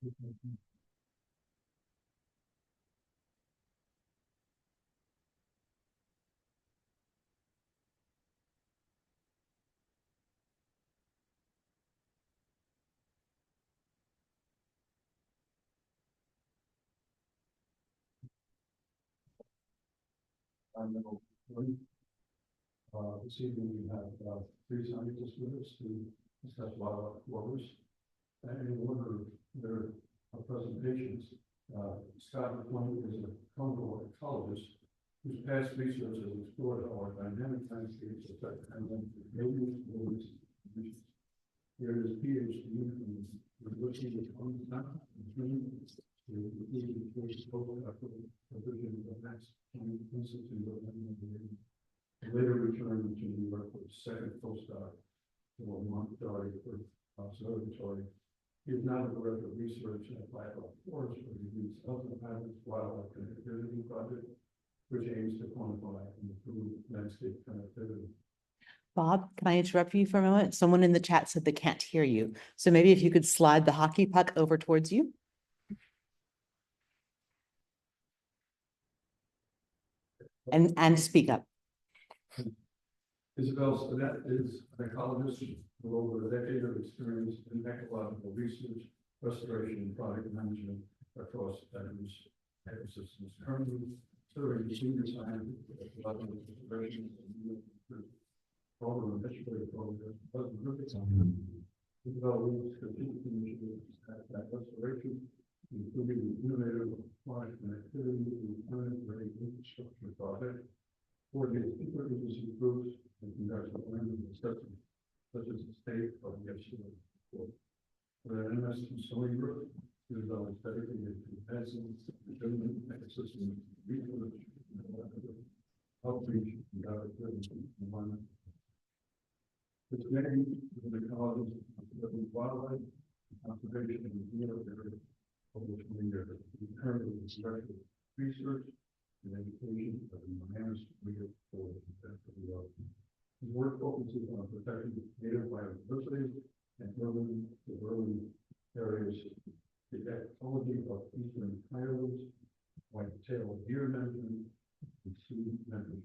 This evening we have three scientists with us to discuss wildlife corridors. And in order of their presentations, Scott McClung is a Congo ecologist whose past research has explored how our dynamic landscapes affect animals, millions of birds, and species. Here is PhD from the University of Teatown in Sweden, the provision of Max Planck Institute of Animal. Later returned to New York for his second postdoc for Montgomery Observatory. He is now the director of research at Wildlife Forest for the Use of the Habits Wildlife Connectivity Project, which aims to quantify and improve landscape connectivity. Bob, can I interrupt you for a moment? Someone in the chat said they can't hear you. So maybe if you could slide the hockey puck over towards you. And speak up. Isabel Stinnett is an ecologist with over a decade of experience in ecological research, restoration, and project management across diverse ecosystems. Currently serving as senior scientist at the ecological restoration program, educator program, Isabel leads strategic initiatives at restoration, including the innovative aquatic connectivity to planet-ready infrastructure project, coordinates interdisciplinary groups, and conducts a learning discussion, such as the state of the FCA. For an MS Sony group, Isabel is dedicated to advancing the government ecosystem research, outreach, and data-driven environment. This committee is an ecologist of wildlife, conservation, and field area over 20 years. He currently is director of research and education of the Monanas Reader for the world. His work focuses on protecting native biodiversity and urban areas, the ecology of eastern coyotes, white-tailed deer management, and sea management.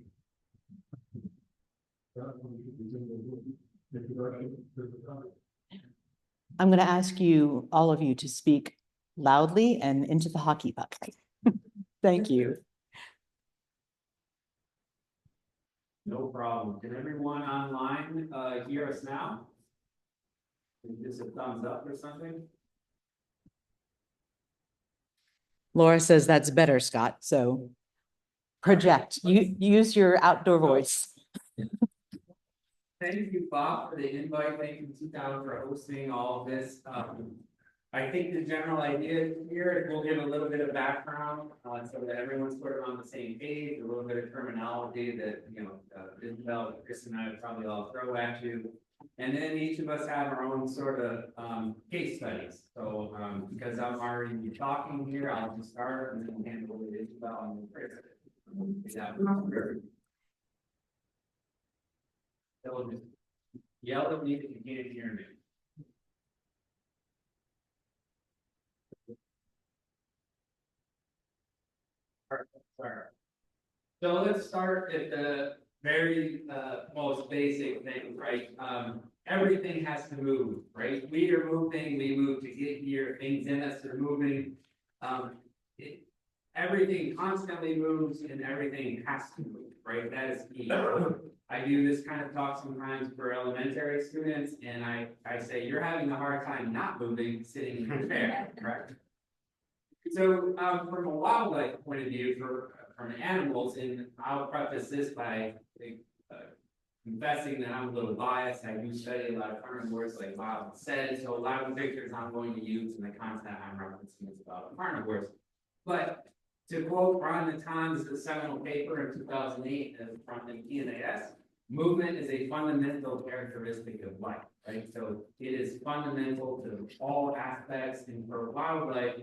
I'm going to ask you, all of you, to speak loudly and into the hockey puck. Thank you. No problem. Can everyone online hear us now? Just a thumbs up or something? Laura says that's better, Scott. So project. You use your outdoor voice. Thank you, Bob, for the invite. Thank you, Teatown, for hosting all of this. I think the general idea here is we'll give a little bit of background so that everyone's sort of on the same page, a little bit of terminology that, Isabel, Chris, and I would probably all throw at you. And then each of us have our own sort of case studies. So because I'm already talking here, I'll just start and then hand over to Isabel and Chris. They'll just yell at me if you can't hear me. Sorry. So let's start at the very most basic thing, right? Everything has to move, right? We are moving, we move to get here, things in us are moving. Everything constantly moves and everything has to move, right? That is key. I do this kind of talk sometimes for elementary students, and I say, you're having a hard time not moving, sitting in your chair, correct? So from a wildlife point of view, from animals, and I'll preface this by confessing that I'm a little biased. I do study a lot of carnivores, like Bob said, so a lot of the pictures I'm going to use and the content I'm referencing is about carnivores. But to quote Ron Natan's seminal paper in 2008 from the PNAS, movement is a fundamental characteristic of life, right? So it is fundamental to all aspects, and for wildlife,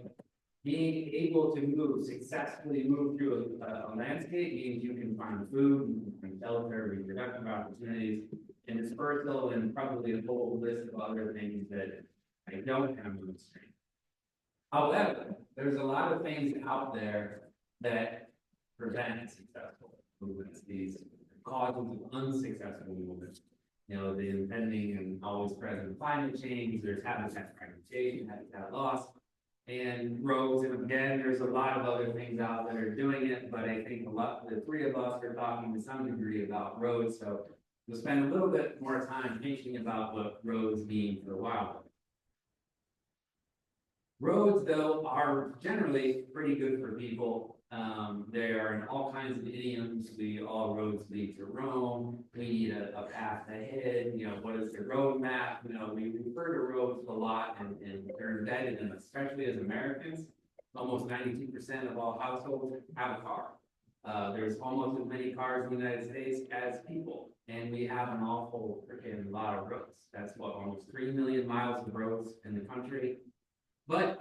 being able to move, successfully move through a landscape means you can find food, you can find shelter, reproductive opportunities, and dispersal, and probably a whole list of other things that I don't have to explain. However, there's a lot of things out there that prevent successful movements, these causes of unsuccessful movements. You know, the impending and always present climate change, there's habitat fragmentation, habitat loss, and roads, and again, there's a lot of other things out that are doing it, but I think the three of us are talking to some degree about roads, so we'll spend a little bit more time thinking about what roads mean for wildlife. Roads, though, are generally pretty good for people. They are in all kinds of idioms. All roads lead to Rome. We need a path ahead. You know, what is the road map? You know, we refer to roads a lot, and they're embedded in, especially as Americans. Almost 92% of all households have a car. There's almost as many cars in the United States as people, and we have an awful freaking lot of roads. That's what, almost 3 million miles of roads in the country. But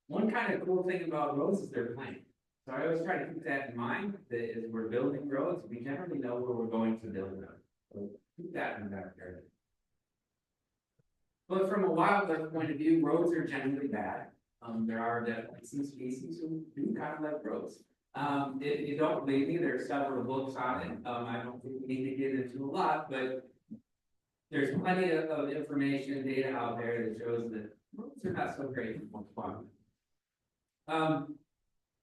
one kind of cool thing about roads is they're planned. So I always try to keep that in mind, that as we're building roads, we generally know where we're going to build them. So keep that in the back there. But from a wildlife point of view, roads are generally bad. There are definitely some species who do kind of like roads. If you don't believe me, there are several books on it. I don't think we need to get into a lot, but there's plenty of information and data out there that shows that roads are not so great for fun.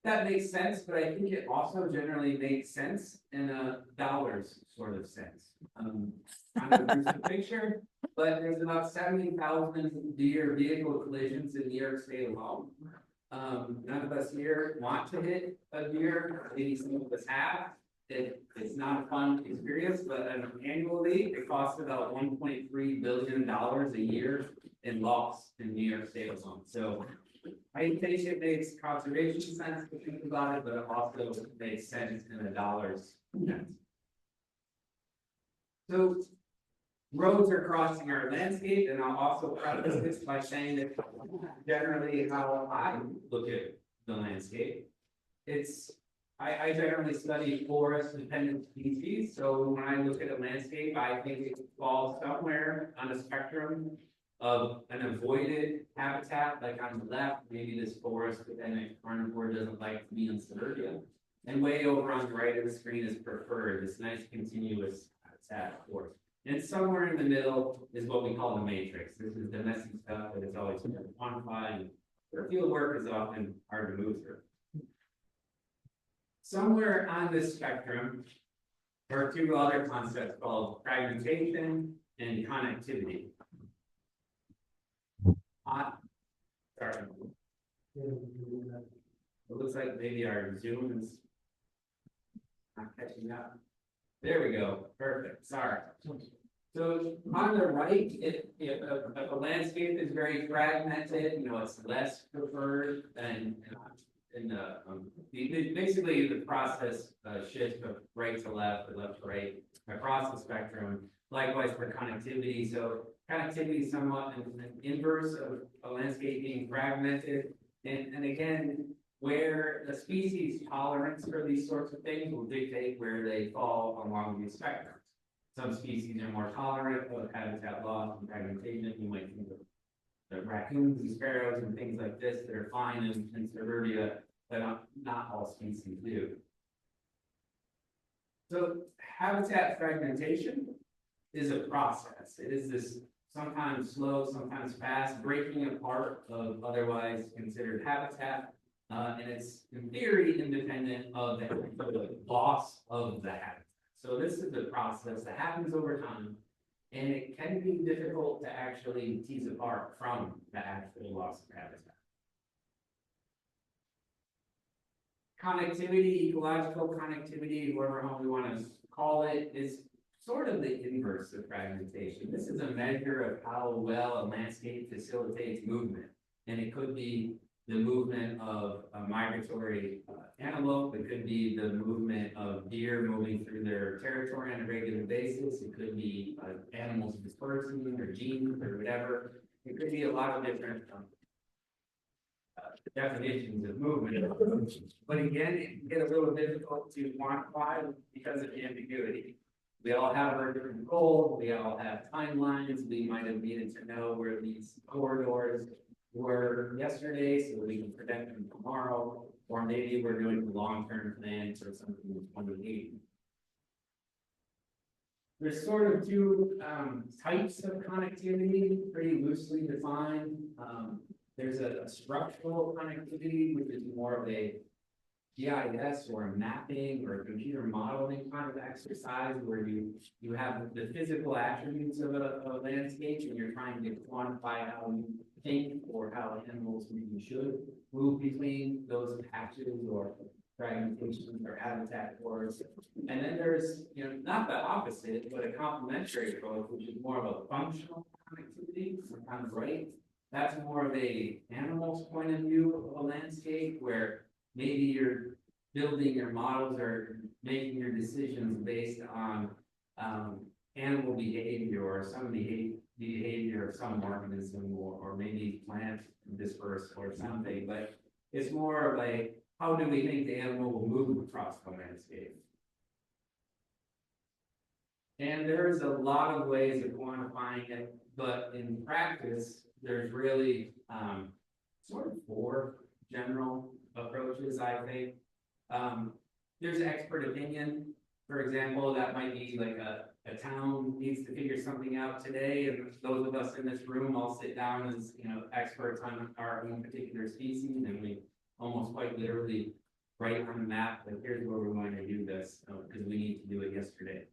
That makes sense, but I think it also generally makes sense in a dollars sort of sense. Kind of a gruesome picture, but there's about 70,000 deer vehicle collisions in New York State alone. None of us here want to hit a deer, maybe some of us have. It's not a fun experience, but annually it costs about $1.3 billion a year in loss in New York State alone. So I think it makes conservation sense to think about it, but it also makes sense in a dollars sense. So roads are crossing our landscape, and I'll also preface this by saying that generally how I look at the landscape, I generally study forest-dependent species. So when I look at a landscape, I think it falls somewhere on a spectrum of an avoided habitat, like on the left, maybe this forest-dependent carnivore doesn't like to be in suburbia. And way over on the right of the screen is preferred, this nice continuous habitat forest. And somewhere in the middle is what we call the matrix. This is the messy stuff that is always hard to quantify, and where field work is often hard to move through. Somewhere on this spectrum are two other concepts called fragmentation and connectivity. Sorry. It looks like maybe our Zoom is not catching up. There we go. Perfect. Sorry. So on the right, if a landscape is very fragmented, you know, it's less preferred than basically the process shifts from right to left or left to right across the spectrum. Likewise for connectivity. So connectivity is somewhat an inverse of a landscape being fragmented. And again, where the species tolerance for these sorts of things will dictate where they fall along these spectrums. Some species are more tolerant of habitat loss and fragmentation. You might think of the raccoons and sparrows and things like this that are fine in suburbia, but not all species do. So habitat fragmentation is a process. It is this sometimes slow, sometimes fast breaking apart of otherwise considered habitat. And it's in theory independent of the loss of the habitat. So this is a process that happens over time, and it can be difficult to actually tease apart from the actual loss of habitat. Connectivity, ecological connectivity, whatever we want to call it, is sort of the inverse of fragmentation. This is a measure of how well a landscape facilitates movement, and it could be the movement of a migratory antelope. It could be the movement of deer moving through their territory on a regular basis. It could be animals dispersing or genes or whatever. It could be a lot of different definitions of movement. But again, it can get a little difficult to quantify because of ambiguity. We all have our different goals. We all have timelines. We might have needed to know where these corridors were yesterday, so we can protect them tomorrow, or maybe we're doing a long-term plan for something in 28. There's sort of two types of connectivity, pretty loosely defined. There's a structural connectivity, which is more of a GIS or a mapping or a computer modeling kind of exercise where you have the physical attributes of a landscape and you're trying to quantify how you think or how animals maybe should move between those patches or fragmentations or habitat cores. And then there's, not the opposite, but a complementary approach, which is more of a functional connectivity, kind of right. That's more of a animal's point of view of a landscape where maybe you're building your models or making your decisions based on animal behavior or some behavior of some organism or maybe plant dispersed or something. But it's more like, how do we think the animal will move across the landscape? And there's a lot of ways of quantifying it, but in practice, there's really sort of 4 general approaches, I think. There's expert opinion. For example, that might be like a town needs to figure something out today, and those of us in this room all sit down as experts on our own particular species, and we almost quite literally write on the map, like here's where we're going to do this, because we need to do it yesterday.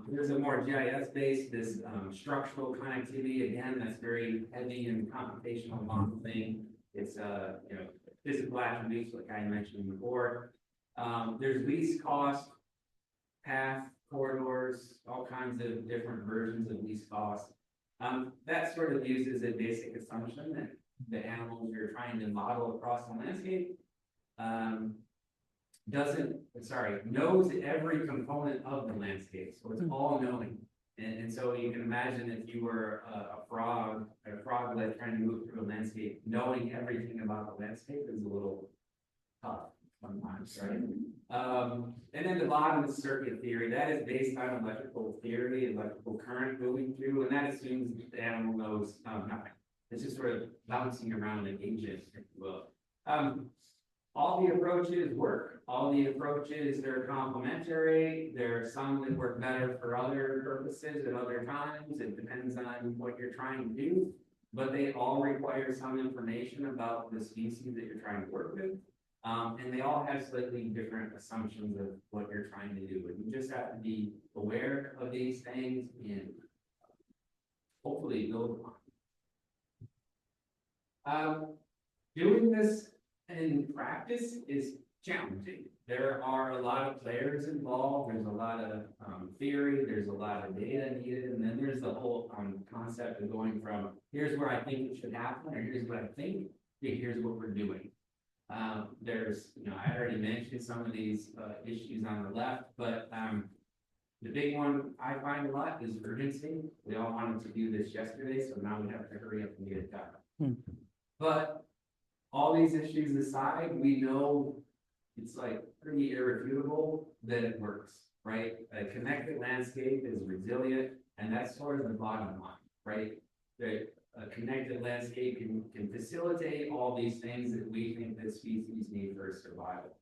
There's a more GIS-based, this structural connectivity, again, that's very heavy in computational modeling. It's physical attributes, like I mentioned before. There's least cost, path, corridors, all kinds of different versions of least cost. That sort of uses a basic assumption that the animals you're trying to model across the landscape knows every component of the landscape. So it's all knowing. And so you can imagine if you were a froglet trying to move through a landscape, knowing everything about the landscape is a little tough sometimes, right? And then the bottom is circuit theory. That is based on electrical theory, electrical current moving through, and that assumes the animal knows nothing. It's just sort of bouncing around an agent, if you will. All the approaches work. All the approaches, they're complementary. There are some that work better for other purposes at other times. It depends on what you're trying to do, but they all require some information about the species that you're trying to work with. And they all have slightly different assumptions of what you're trying to do. And you just have to be aware of these things and hopefully build upon. Doing this in practice is challenging. There are a lot of players involved. There's a lot of theory. There's a lot of data needed. And then there's the whole concept of going from here's where I think it should happen, or here's what I think, to here's what we're doing. There's, I already mentioned some of these issues on the left, but the big one I find a lot is urgency. We all wanted to do this yesterday, so now we have to hurry up and get it done. But all these issues aside, we know it's like pretty irrefutable that it works, right? A connected landscape is resilient, and that's sort of the bottom line, right? A connected landscape can facilitate all these things that we think that species need for survival.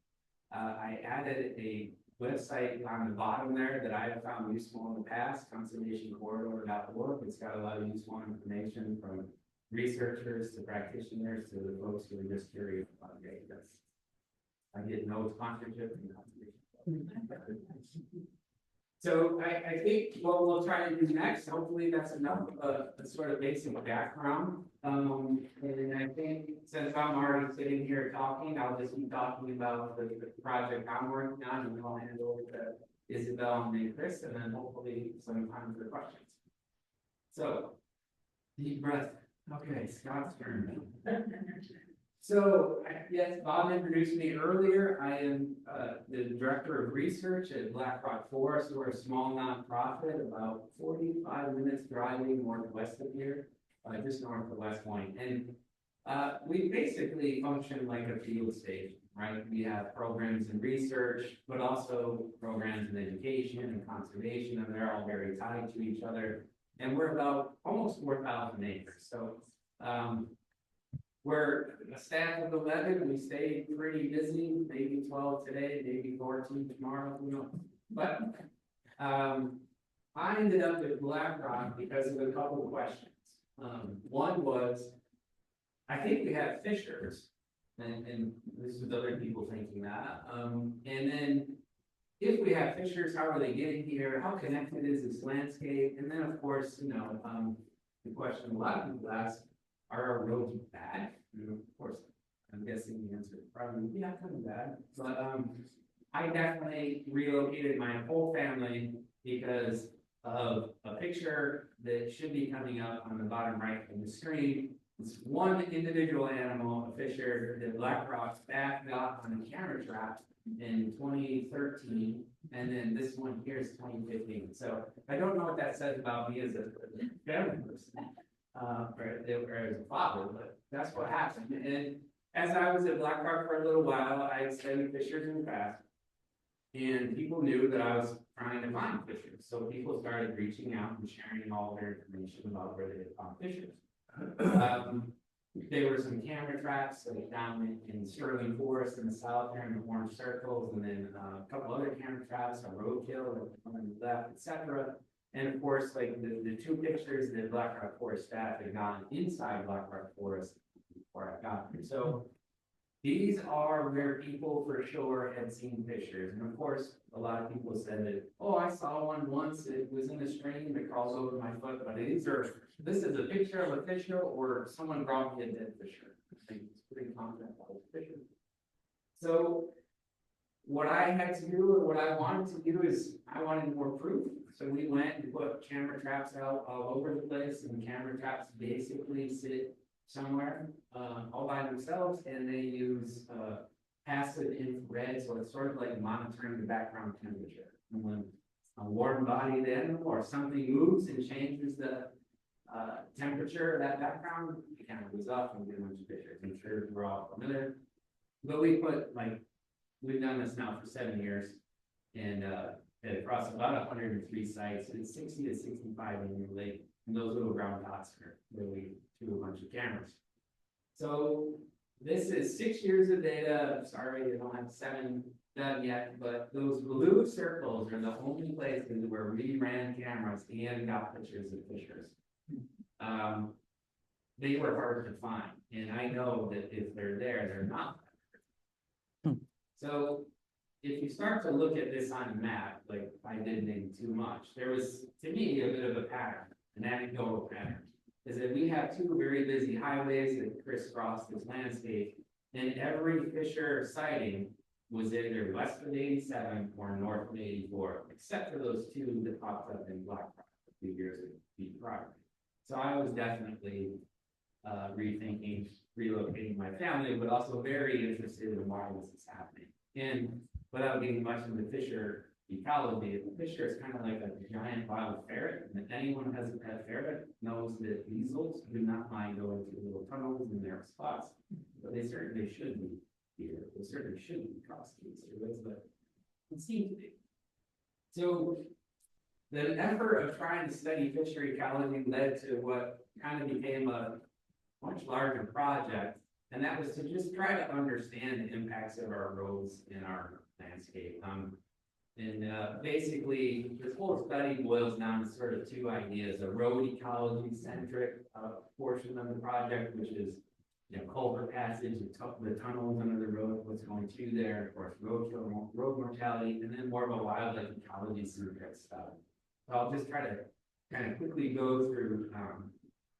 I added a website on the bottom there that I have found useful in the past, conservationcorridor.org. It's got a lot of useful information from researchers to practitioners to the folks who are just curious about data. I get no sponsorship from conservation. So I think what we'll try to do next, hopefully that's enough of a sort of basic background. And I think since I'm already sitting here talking, I'll just be talking about the project I'm working on, and then I'll hand over to Isabel and then Chris, and then hopefully some time for questions. So, deep breath. Okay, Scott's turn. So, yes, Bob introduced me earlier. I am the director of research at Black Rock Forest. We're a small nonprofit, about 45 minutes driving northwest of here, just north of West Point. And we basically function like a field station, right? We have programs in research, but also programs in education and conservation, and they're all very tied to each other. And we're about almost 4,000 acres. So we're a staff of 11, we stay pretty busy, maybe 12 today, maybe 14 tomorrow, who knows? But, I ended up at BlackRock because of a couple of questions. One was, I think we have fishers, and this is other people thinking that, and then if we have fishers, how are they getting here? How connected is this landscape? And then, of course, the question a lot of people ask, are our roads bad? Of course, I'm guessing the answer is probably, yeah, kind of bad. But I definitely relocated my whole family because of a picture that should be coming up on the bottom right of the screen. It's one individual animal, a fisher that BlackRock staff got on a camera trap in 2013, and then this one here is 2015. So I don't know what that says about me as a family person, or as a father, but that's what happened. And as I was at BlackRock for a little while, I studied fishers in the past, and people knew that I was trying to find fishers. So people started reaching out and sharing all their information about where they had found fishers. There were some camera traps like down in Sterling Forest in the south there in the orange circles, and then a couple other camera traps, a roadkill, on the left, etc. And of course, like the two pictures that BlackRock Forest staff had gotten inside BlackRock Forest before I got there. So these are where people for sure had seen fishers. And of course, a lot of people said that, oh, I saw one once, it was in a stream that crawls over my foot, but this is a picture of a fisher or someone brought me a dead fisher. I think it's pretty confident about a fisher. So what I had to do, or what I wanted to do, is I wanted more proof. So we went and put camera traps out all over the place, and camera traps basically sit somewhere all by themselves, and they use passive infrared, so it's sort of like monitoring the background temperature. And when a warm bodied animal or something moves and changes the temperature of that background, the camera goes off and we get a bunch of pictures. I'm sure we're all familiar. But we've done this now for 7 years, and across about 103 sites, it's 60 to 65 annually, and those little brown dots are where we do a bunch of cameras. So this is 6 years of data. Sorry, I don't have 7 done yet, but those blue circles are the only places where we ran cameras and got pictures of fishers. They were hard to find, and I know that if they're there, they're not. So if you start to look at this on a map, like I didn't maybe too much, there was, to me, a bit of a pattern, an anecdotal pattern, is that we have 2 very busy highways that crisscross this landscape, and every fisher sighting was either west of 87 or north of 84, except for those 2 that popped up in BlackRock a few years prior. So I was definitely rethinking relocating my family, but also very interested in why this is happening. And without getting much into fisher ecology, a fisher is kind of like a giant wild ferret, and if anyone who has a pet ferret knows that weasels do not mind going through little tunnels in their spots, but they certainly should be here. They certainly shouldn't be crossing these areas, but it seems to be. So the effort of trying to study fisher ecology led to what kind of became a much larger project, and that was to just try to understand the impacts of our roads in our landscape. Basically, this whole study boils down to sort of 2 ideas: a road ecology centric portion of the project, which is culvert passage, the tunnels under the road, what's going through there, of course, road mortality, and then more of a wildlife ecology centric stuff. So I'll just try to kind of quickly go through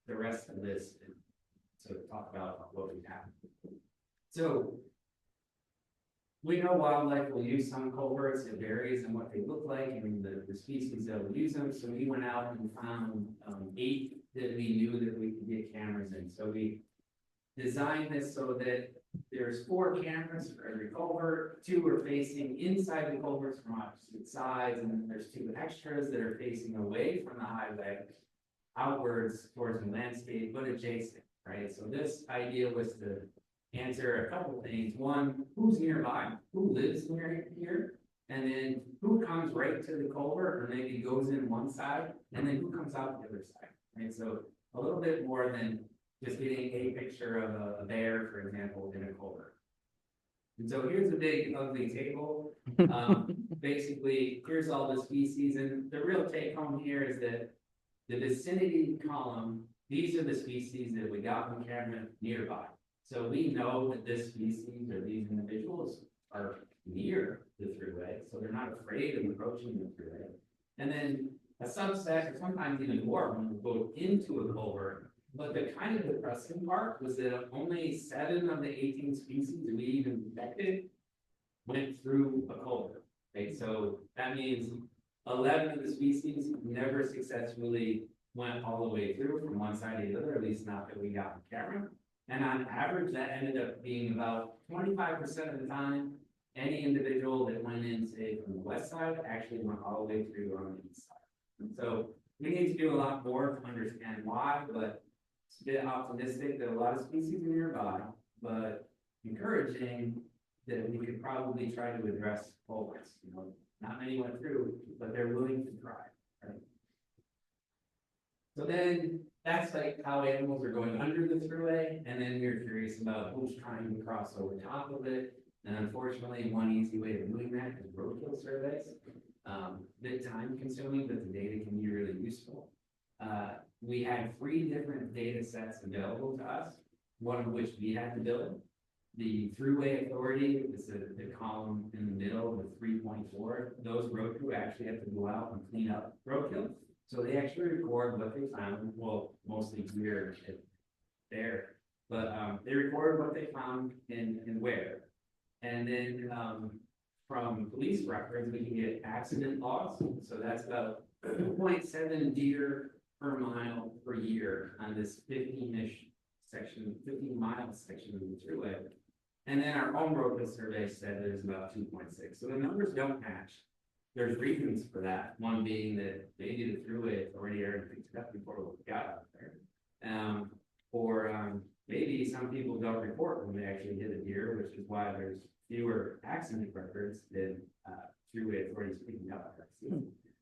the rest of this and sort of talk about what we have. So we know wildlife will use some culverts. It varies in what they look like and the species that will use them. So we went out and found 8 that we knew that we could get cameras in. So we designed this so that there's 4 cameras for every culvert. 2 are facing inside the culverts from opposite sides, and then there's 2 extras that are facing away from the highway, outwards towards the landscape, but adjacent, right? So this idea was to answer a couple of things. One, who's nearby? Who lives near here? And then who comes right to the culvert or maybe goes in one side, and then who comes out the other side, right? So a little bit more than just getting a picture of a bear, for example, in a culvert. And so here's a big ugly table. Basically, here's all the species, and the real take home here is that the vicinity column, these are the species that we got from camera nearby. So we know that this species or these individuals are near the thruway, so they're not afraid of approaching the thruway. And then a subset, or sometimes even more, when we go into a culvert. But the kind of depressing part was that only 7 of the 18 species that we even detected went through a culvert. Right? So that means 11 of the species never successfully went all the way through from one side to the other, at least not that we got on camera. And on average, that ended up being about 25% of the time, any individual that went in, say, from the west side actually went all the way through on the east side. And so we need to do a lot more to understand why, but it's a bit optimistic that a lot of species are nearby, but encouraging that we could probably try to address culverts. You know, not many went through, but they're willing to try. Right? So then that's like how animals are going under the thruway, and then you're curious about who's trying to cross over top of it. And unfortunately, one easy way of doing that is roadkill surveys. Bit time consuming, but the data can be really useful. We had 3 different data sets available to us, one of which we had to build. The Thruway Authority is the column in the middle with 3.4. Those road crew actually have to go out and clean up roadkill. So they actually record what they found, well, mostly here there, but they record what they found and where. And then from police records, we can get accident logs. So that's about 2.7 deer per mile per year on this 15-ish section, 15-mile section of the thruway. And then our own roadkill survey said there's about 2.6. So the numbers don't match. There's reasons for that. One being that maybe the thruway authority already picked it up before we got out there. Or maybe some people don't report when they actually hit a deer, which is why there's fewer accident records than thruway authorities picking up.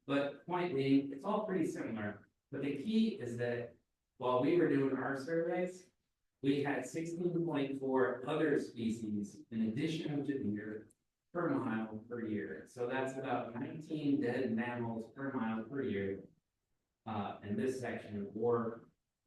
But point being, it's all pretty similar. But the key is that while we were doing our surveys, we had 16.4 other species in addition to deer per mile per year. So that's about 19 dead mammals per mile per year in this section, or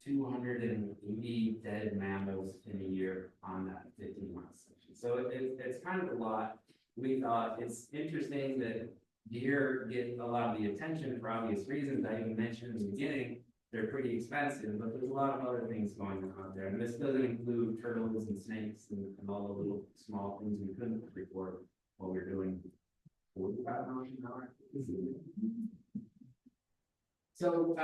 280 dead mammals in a year on that 15-mile section. So it's kind of a lot. We thought it's interesting that deer get a lot of the attention for obvious reasons. I even mentioned in the beginning, they're pretty expensive, but there's a lot of other things going on out there. And this doesn't include turtles and snakes and all the little small things we couldn't report while we're doing 45 miles an hour. So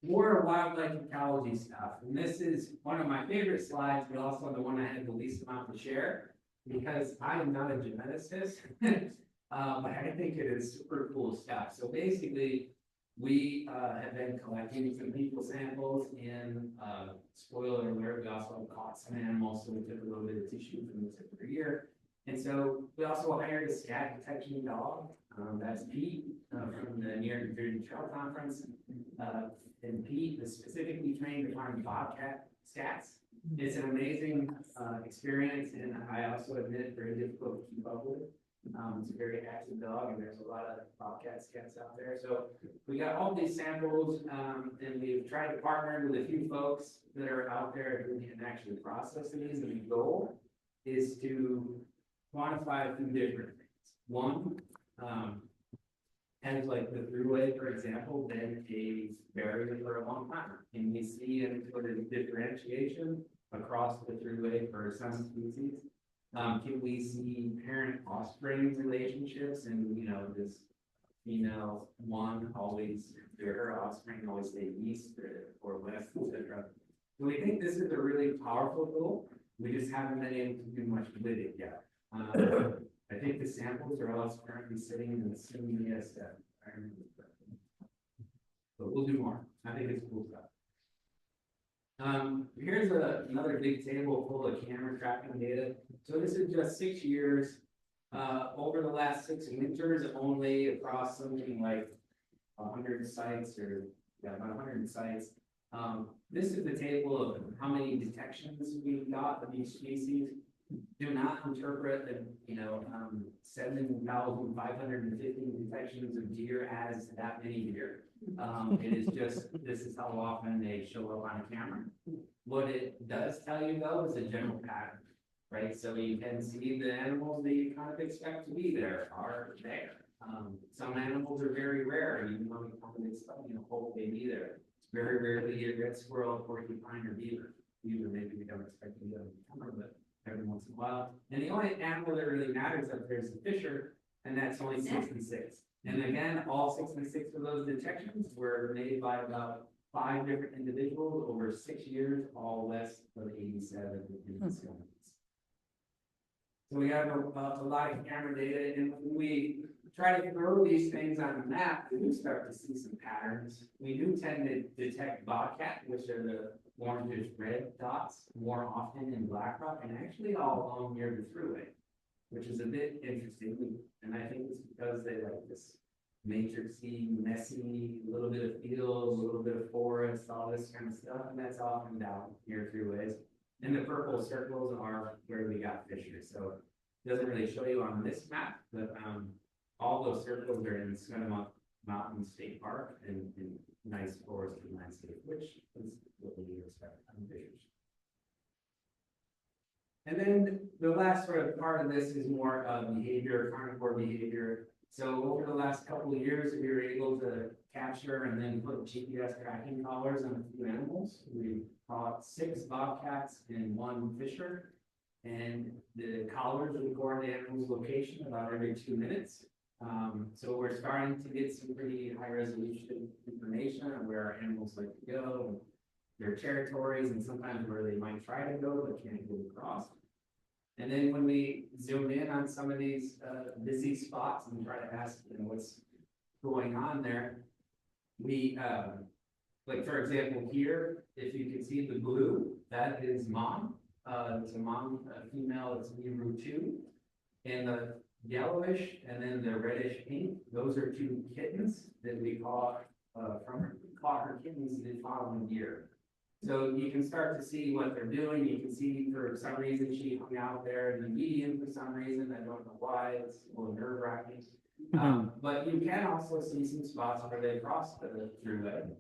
more wildlife ecology stuff. And this is one of my favorite slides, but also the one I had the least amount to share, because I am not a geneticist, but I think it is super cool stuff. So basically, we have been collecting some people samples in, spoiler alert, we also caught some animals, so we took a little bit of tissue from the tip of their ear. And so we also hired a scat detection dog. That's Pete from the New York New Jersey Trail Conference. And Pete is specifically trained to find bobcat scats. It's an amazing experience, and I also admit very difficult to keep up with. It's a very active dog, and there's a lot of bobcat scats out there. So we got all these samples, and we've tried to partner with a few folks that are out there who can actually process these. And the goal is to quantify a few different things. One, has like the thruway, for example, been a barrier for a long time. Can we see any sort of differentiation across the thruway for some species? Can we see parent-offspring relationships, and you know, this female one always, her offspring always stay east or west, etc. So we think this is a really powerful tool. We just haven't been able to do much with it yet. I think the samples are all currently sitting in the CMES stuff. But we'll do more. I think it's cool stuff. Here's another big table full of camera tracking data. So this is just 6 years. Over the last 6 winters, only across something like 100 sites, or about 100 sites, This is the table of how many detections we've got of each species. Do not interpret that, 7,515 detections of deer as that many deer. It is just, this is how often they show up on a camera. What it does tell you though is a general pattern, right? So you can see the animals that you kind of expect to be there are there. Some animals are very rare, even though you kind of expect, hope they be there. It's very rarely you get squirrel, porcupine, or beaver. Beaver maybe we don't expect to be on camera, but every once in a while. And the only animal that really matters up there is the fisher, and that's only 6 and 6. And again, all 6 and 6 of those detections were made by about 5 different individuals over 6 years, all west of 87 in the 70s. So we have a lot of camera data, and when we try to throw these things on the map, we do start to see some patterns. We do tend to detect bobcat, which are the orangish red dots, more often in Black Rock, and actually all along near the thruway, which is a bit interesting. And I think it's because they like this matrixy, messy, a little bit of fields, a little bit of forest, all this kind of stuff, and that's often down near thruways. And the purple circles are where we got fishers. So it doesn't really show you on this map, but all those circles are in Sonoma Mountain State Park and nice forested landscape, which is what we expect from fishers. And then the last sort of part of this is more behavior, carnivore behavior. So over the last couple of years, we were able to capture and then put GPS tracking collars on a few animals. We caught 6 bobcats and 1 fisher, and the collars record the animal's location about every 2 minutes. So we're starting to get some pretty high resolution information on where our animals like to go, and their territories, and sometimes where they might try to go but can't get across. And then when we zoom in on some of these busy spots and try to ask what's going on there, we like for example here, if you can see the blue, that is mom. It's a mom, female, it's Hebrew 2, and the yellowish and then the reddish pink, those are 2 kittens that we caught from her. We caught her kittens the following year. So you can start to see what they're doing. You can see for some reason she hung out there in the median for some reason. I don't know why. It's a little nerve-wracking. But you can also see some spots where they cross the thruway.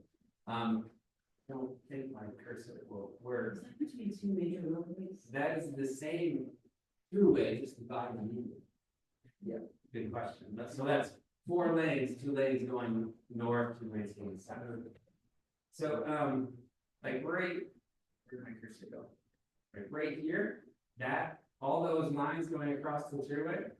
Don't think my cursor will work. Is that between 2 major roadways? That is the same thruway, just divided the median. Yeah, good question. So that's 4 lanes, 2 lanes going north, 2 lanes going south. So like right, where'd my cursor go? Like right here, that all those lines going across the thruway,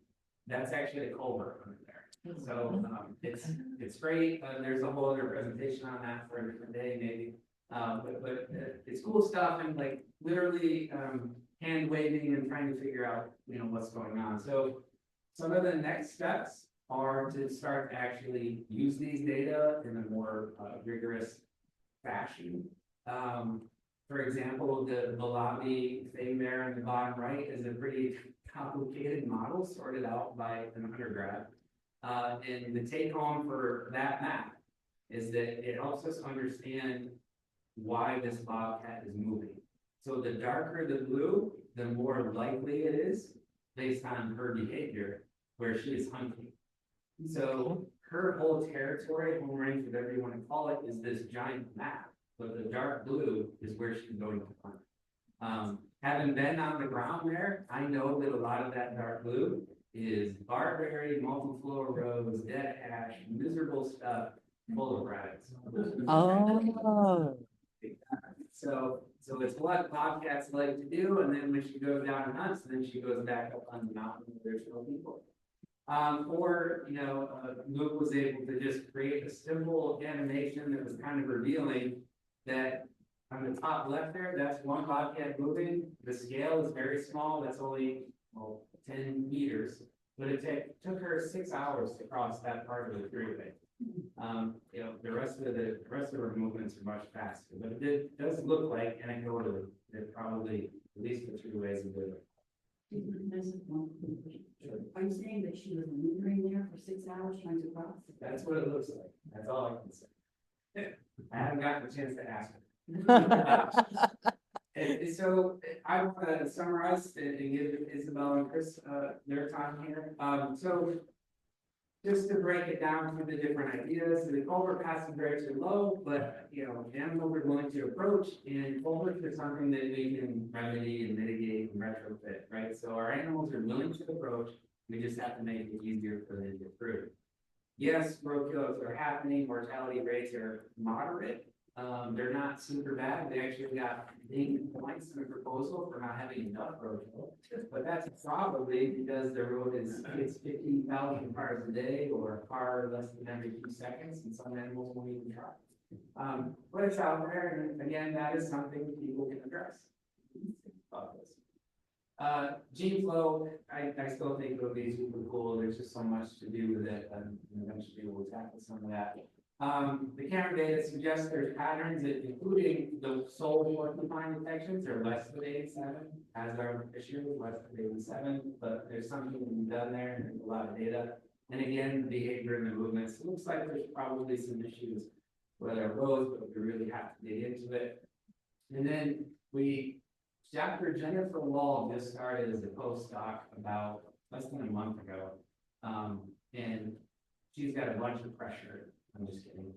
that's actually a culvert under there. So it's great. There's a whole other presentation on that for a different day, maybe. But it's cool stuff, and like literally hand waving and trying to figure out what's going on. So some of the next steps are to start to actually use these data in a more rigorous fashion. For example, the lobby thing there in the bottom right is a pretty complicated model sorted out by an undergrad. And the take home for that map is that it helps us understand why this bobcat is moving. So the darker the blue, the more likely it is, based on her behavior, where she is hunting. So her whole territory, home range, whatever you want to call it, is this giant map. But the dark blue is where she's going to hunt. Having been on the ground there, I know that a lot of that dark blue is barberry, multiflora rose, dead ash, miserable stuff full of rabbits. Oh. So it's what bobcats like to do, and then when she goes down and hunts, then she goes back up on the mountain where there's no people. Luke was able to just create a simple animation that was kind of revealing that on the top left there, that's one bobcat moving. The scale is very small. That's only 10 meters, but it took her 6 hours to cross that part of the thruway. The rest of her movements are much faster, but it does look like anecdotally that probably at least the thruways are good. Are you saying that she was lingering there for 6 hours trying to cross? That's what it looks like. That's all I can say. I haven't gotten a chance to ask her. And so I want to summarize and give Isabel and Chris, their time here. So just to break it down through the different ideas, the culvert passing grades are low, but, you know, animals are willing to approach, and culverts are something that we can remedy and mitigate and retrofit, right? So our animals are willing to approach, we just have to make it easier for them to get through. Yes, road kills are happening, mortality rates are moderate. They're not super bad, they actually got ding points in the proposal for not having enough road kill. But that's probably because the road hits 50,000 cars a day, or a car less than every 2 seconds, and some animals won't even try. But it's out there, and again, that is something people can address. About this. Gene flow, I still think it'll be super cool. There's just so much to do with it, and eventually we'll tackle some of that. The camera data suggests there's patterns, including the sole porcupine detections are less than 87, as our issue was less than 87, but there's something to be done there, and there's a lot of data. And again, the behavior and the movements, it looks like there's probably some issues with our roads, but we really have to dig into it. And then Dr. Jennifer Wall just started as a postdoc about less than a month ago. And she's got a bunch of pressure. I'm just kidding.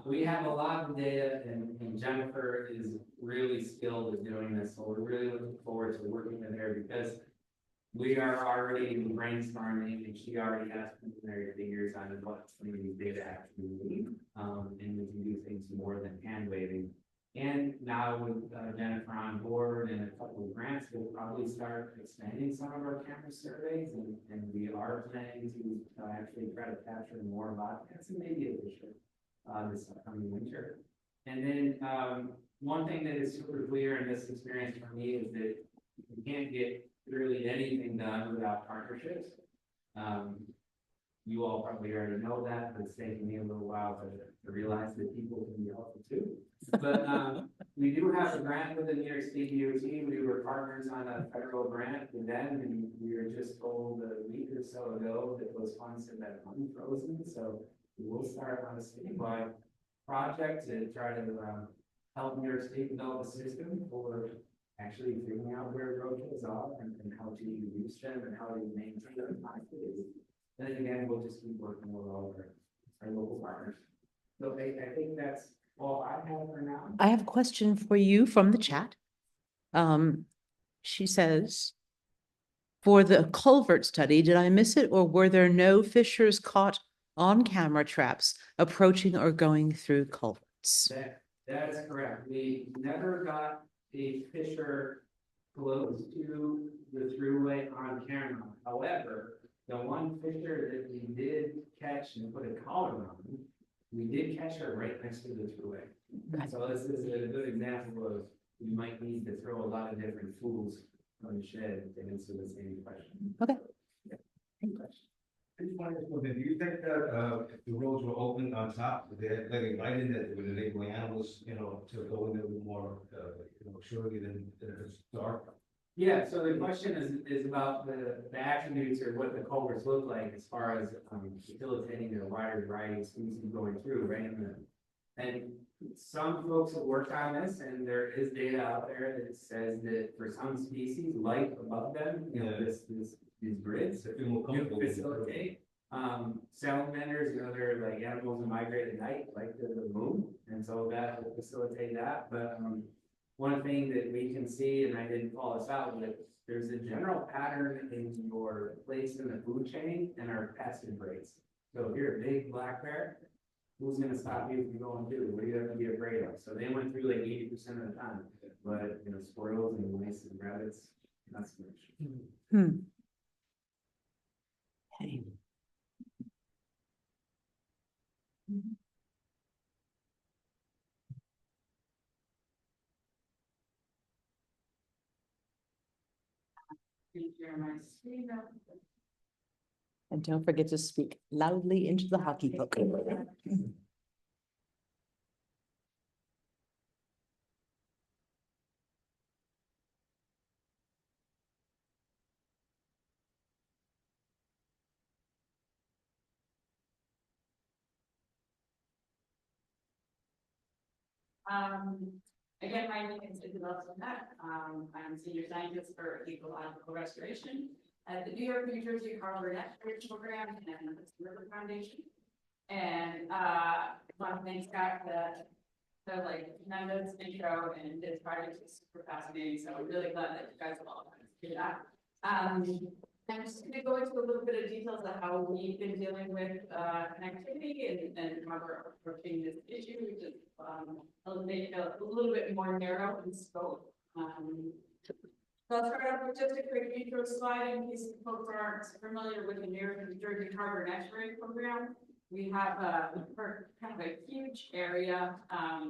We have a lot of data, and Jennifer is really skilled at doing this. So we're really looking forward to working with her, because we are already brainstorming, and she already has preliminary figures on what some of these data actually mean. And we can do things more than hand waving. And now with Jennifer on board and a couple of grants, we'll probably start expanding some of our camera surveys, and we are planning to actually try to capture more bobcats and maybe a fisher this upcoming winter. And then one thing that is super clear in this experience for me is that you can't get really anything done without partnerships. You all probably already know that, but it's taken me a little while to realize that people can be helpful too. But we do have a grant with the New York State DOT. We were partners on a federal grant with them, and we were just told a week or so ago that those funds have been unfrozen. So we will start on a statewide project to try to help New York State develop a system for actually figuring out where road kills are, and how to reduce them, and how to maintain them. Then again, we'll just keep working with all of our local partners. So I think that's all I have for now. I have a question for you from the chat. She says, for the culvert study, did I miss it, or were there no fishers caught on camera traps approaching or going through culverts? That is correct. We never got a fisher close to the throughway on camera. However, the one fisher that we did catch and put a collar on, we did catch her right next to the throughway. So this is a good example of, you might need to throw a lot of different tools on the shed to answer the same question. Okay. Yeah. Good question. I just wanted to know, do you think that if the roads were open on top, they're letting light in, that would enable animals, to go in there with more, surely than if it's dark? Yeah, so the question is about the attributes, or what the culverts look like as far as facilitating a wider variety of species going through, right? And some folks have worked on this, and there is data out there that says that for some species, light above them, these grids, do facilitate. Salamanders and other like animals that migrate at night, like the moon, and so that will facilitate that. But one thing that we can see, and I didn't call this out, but there's a general pattern in your place in the food chain and our passive rates. So if you're a big black bear, who's going to stop you from going through? What do you have to be afraid of? So they went through like 80% of the time, but squirrels and mice and rabbits, not so much. Okay. And don't forget to speak loudly into the hockey puck. Again, my name is Isabel Sinette. I'm senior scientist for ecological restoration at the New York, New Jersey Harbor Restoration Program and the Suburban Foundation. And want to thank Scott for the like tremendous intro, and this project is super fascinating. So I'm really glad that you guys all did that. I'm just going to go into a little bit of details of how we've been dealing with connectivity and how we're approaching this issue, which is make it a little bit more narrow in scope. So I'll start off with just a quick intro slide in case folks aren't familiar with the New York, New Jersey Harbor Estuary Program. We have kind of a huge area.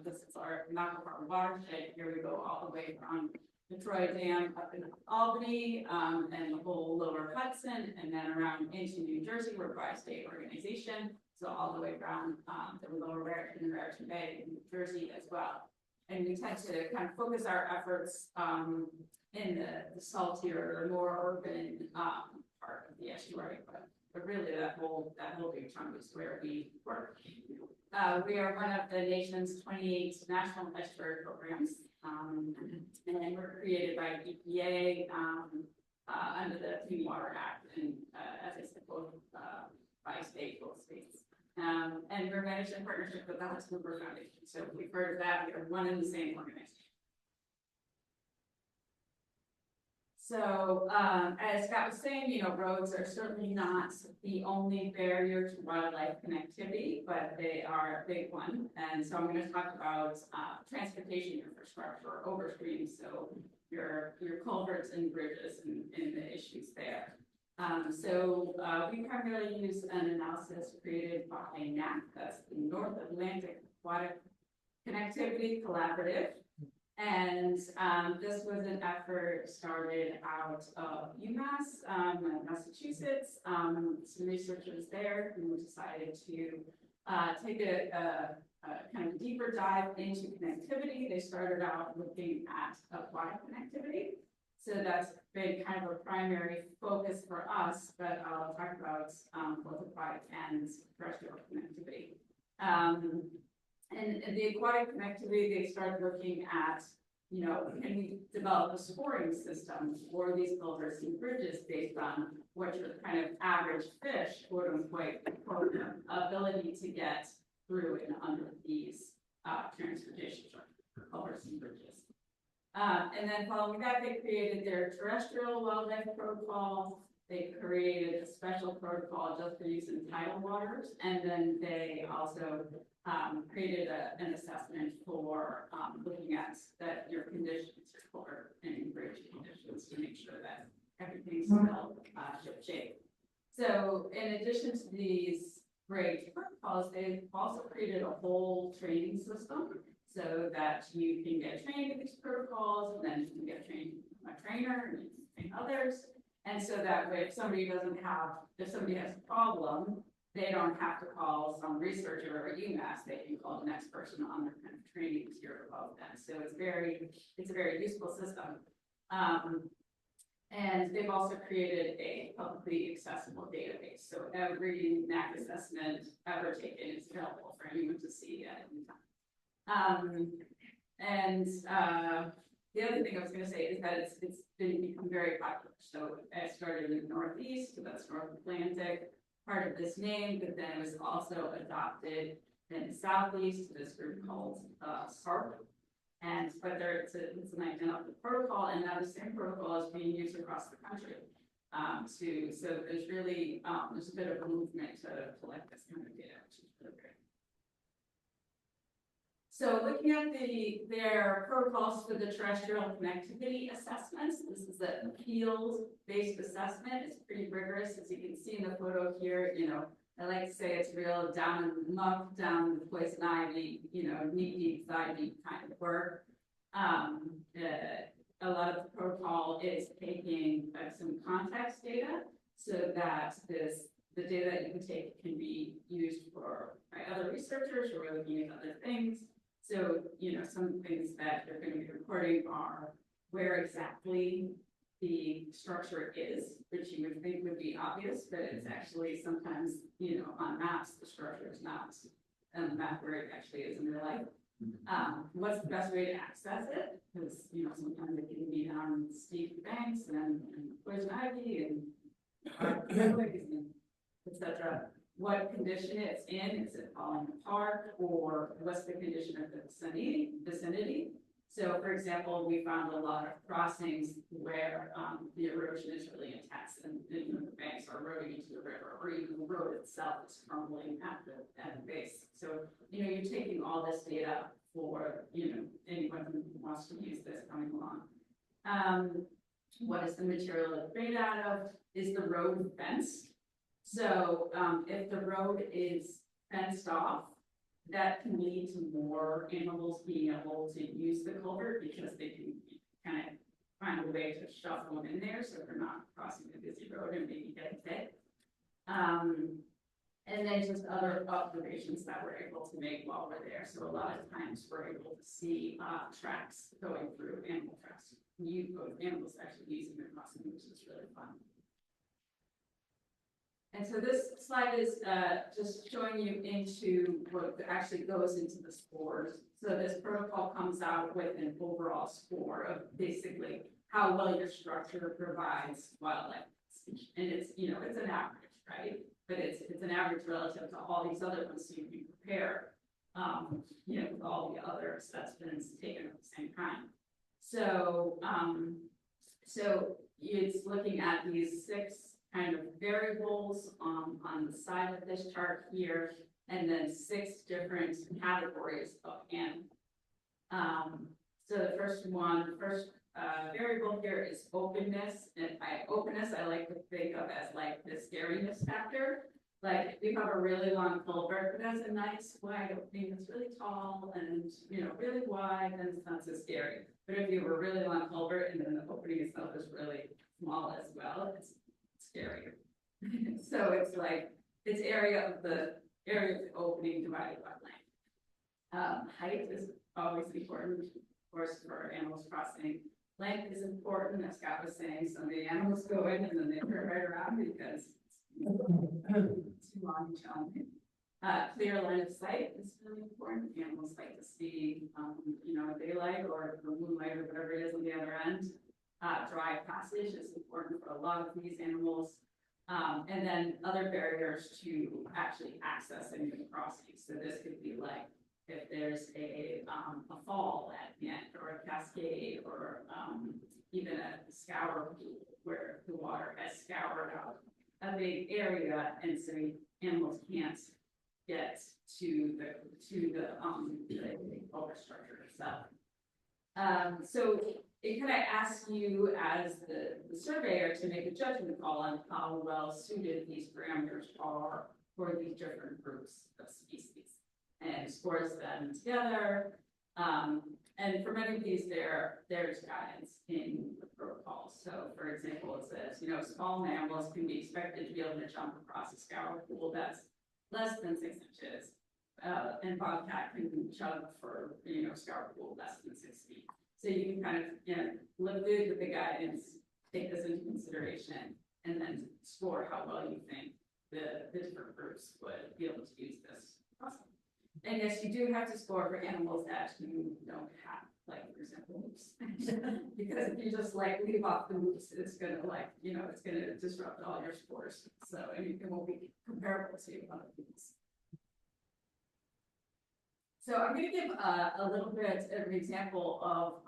This is our Naco watershed. Here we go all the way from the Troy Dam up in Albany, and the whole lower Hudson, and then around into New Jersey. We're by state organization, so all the way around the lower Raritan and Raritan Bay in New Jersey as well. And we tend to kind of focus our efforts in the saltier, more urban part of the estuary, but really that whole big chunk is where we work. We are one of the nation's 28 national estuary programs, and we're created by EPA under the Clean Water Act, and as I said, both by state, both states. And we're managed in partnership with the Suburban Foundation. So if we've heard of that, we are one and the same organization. So as Scott was saying, you know, roads are certainly not the only barrier to wildlife connectivity, but they are a big one. And so I'm going to talk about transportation infrastructure, overstreams, so your culverts and bridges and the issues there. We primarily use an analysis created by NAC, that's the North Atlantic Aquatic Connectivity Collaborative. And this was an effort started out of UMass, Massachusetts. Some researchers there who decided to take a kind of deeper dive into connectivity. They started out looking at aquatic connectivity. So that's been kind of a primary focus for us, but I'll talk about both aquatic and terrestrial connectivity. And the aquatic connectivity, they started looking at, you know, can we develop a scoring system for these culverts and bridges based on what your kind of average fish, quote unquote, ability to get through and under these transportation culverts and bridges. And then following that, they created their terrestrial wildlife protocol. They created a special protocol just for use in tidal waters. And then they also created an assessment for looking at that your conditions, your culvert and bridge conditions, to make sure that everything's still shipshape. So in addition to these great protocols, they've also created a whole training system so that you can get trained in these protocols, and then you can get trained by a trainer and you can train others. And so that way, if somebody has a problem, they don't have to call some researcher or UMass, they can call the next person on their kind of training tier above them. So it's a very useful system. And they've also created a publicly accessible database. So every NAC assessment ever taken is available for anyone to see at any time. The other thing I was going to say is that it's become very popular. So it started in the Northeast, so that's North Atlantic, part of this name, but then it was also adopted in the Southeast, this group called SARP. But it's an identical protocol, and now the same protocol is being used across the country. So there's really there's a bit of a movement to collect this kind of data, which is really great. So looking at their protocols for the terrestrial connectivity assessments, this is a field-based assessment. It's pretty rigorous, as you can see in the photo here. You know, I like to say it's real down in the muck, down in the poison ivy, you know, knee-deep, thigh-deep kind of work. A lot of the protocol is taking some context data so that the data that you can take can be used by other researchers who are looking at other things. So, you know, some things that they're going to be recording are where exactly the structure is, which you would think would be obvious, but it's actually sometimes, you know, on maps, the structure is not on the map where it actually is in real life. What's the best way to access it? Because, you know, sometimes it can be on steep banks and poison ivy and et cetera. What condition it's in, is it falling apart, or what's the condition of the vicinity? So, for example, we found a lot of crossings where the erosion is really intense and you know, the banks are eroding into the river, or even the road itself is crumbling at the base. So, you know, you're taking all this data for, you know, anyone who wants to use this coming along. What is the material it's made out of? Is the road fenced? So if the road is fenced off, that can lead to more animals being able to use the culvert because they can kind of find a way to shove them in there so they're not crossing the busy road and maybe getting hit. And then just other observations that we're able to make while we're there. So a lot of times we're able to see tracks going through, animal tracks. Animals actually using the crossing, which is really fun. And so this slide is just showing you into what actually goes into the scores. So this protocol comes out with an overall score of basically how well your structure provides wildlife. And it's, you know, it's an average, right? But it's an average relative to all these other ones, so you can compare, you know, with all the other specimens taken at the same time. So, so it's looking at these 6 kind of variables on the side of this chart here, and then 6 different categories of animal. So the first variable here is openness, and by openness, I like to think of as like the scariness factor. Like if you have a really long culvert that has a nice wide opening that's really tall and, you know, really wide, then it's not so scary. But if you have a really long culvert and then the opening itself is really small as well, it's scary. So it's like it's area of the opening divided by length. Height is always important, of course, for animals crossing. Length is important, as Scott was saying. So the animals go in and then they turn right around because it's too long and challenging. Clear line of sight is really important. Animals like to see, you know, daylight or moonlight or whatever it is on the other end. Dry passage is important for a lot of these animals. And then other barriers to actually accessing the crossing. So this could be like if there's a fall at the end, or a cascade, or even a scour pool where the water has scoured out a big area, and so animals can't get to the overstructure itself. So it kind of asks you as the surveyor to make a judgment call on how well suited these parameters are for these different groups of species, and scores them together. And for many of these, there's guidance in the protocol. So, for example, it says, you know, small mammals can be expected to be able to jump across a scour pool that's less than 6 inches, and bobcat can jump for, you know, scour pool less than 6 feet. So you can kind of, you know, live good with the guidance, take this into consideration, and then score how well you think the different groups would be able to use this process. And yes, you do have to score for animals that you don't have, like, for example, moose. Because if you just like leave off the moose, it's gonna, like, you know, it's gonna disrupt all your scores. So I mean, it won't be comparable to other things. So I'm going to give a little bit of an example of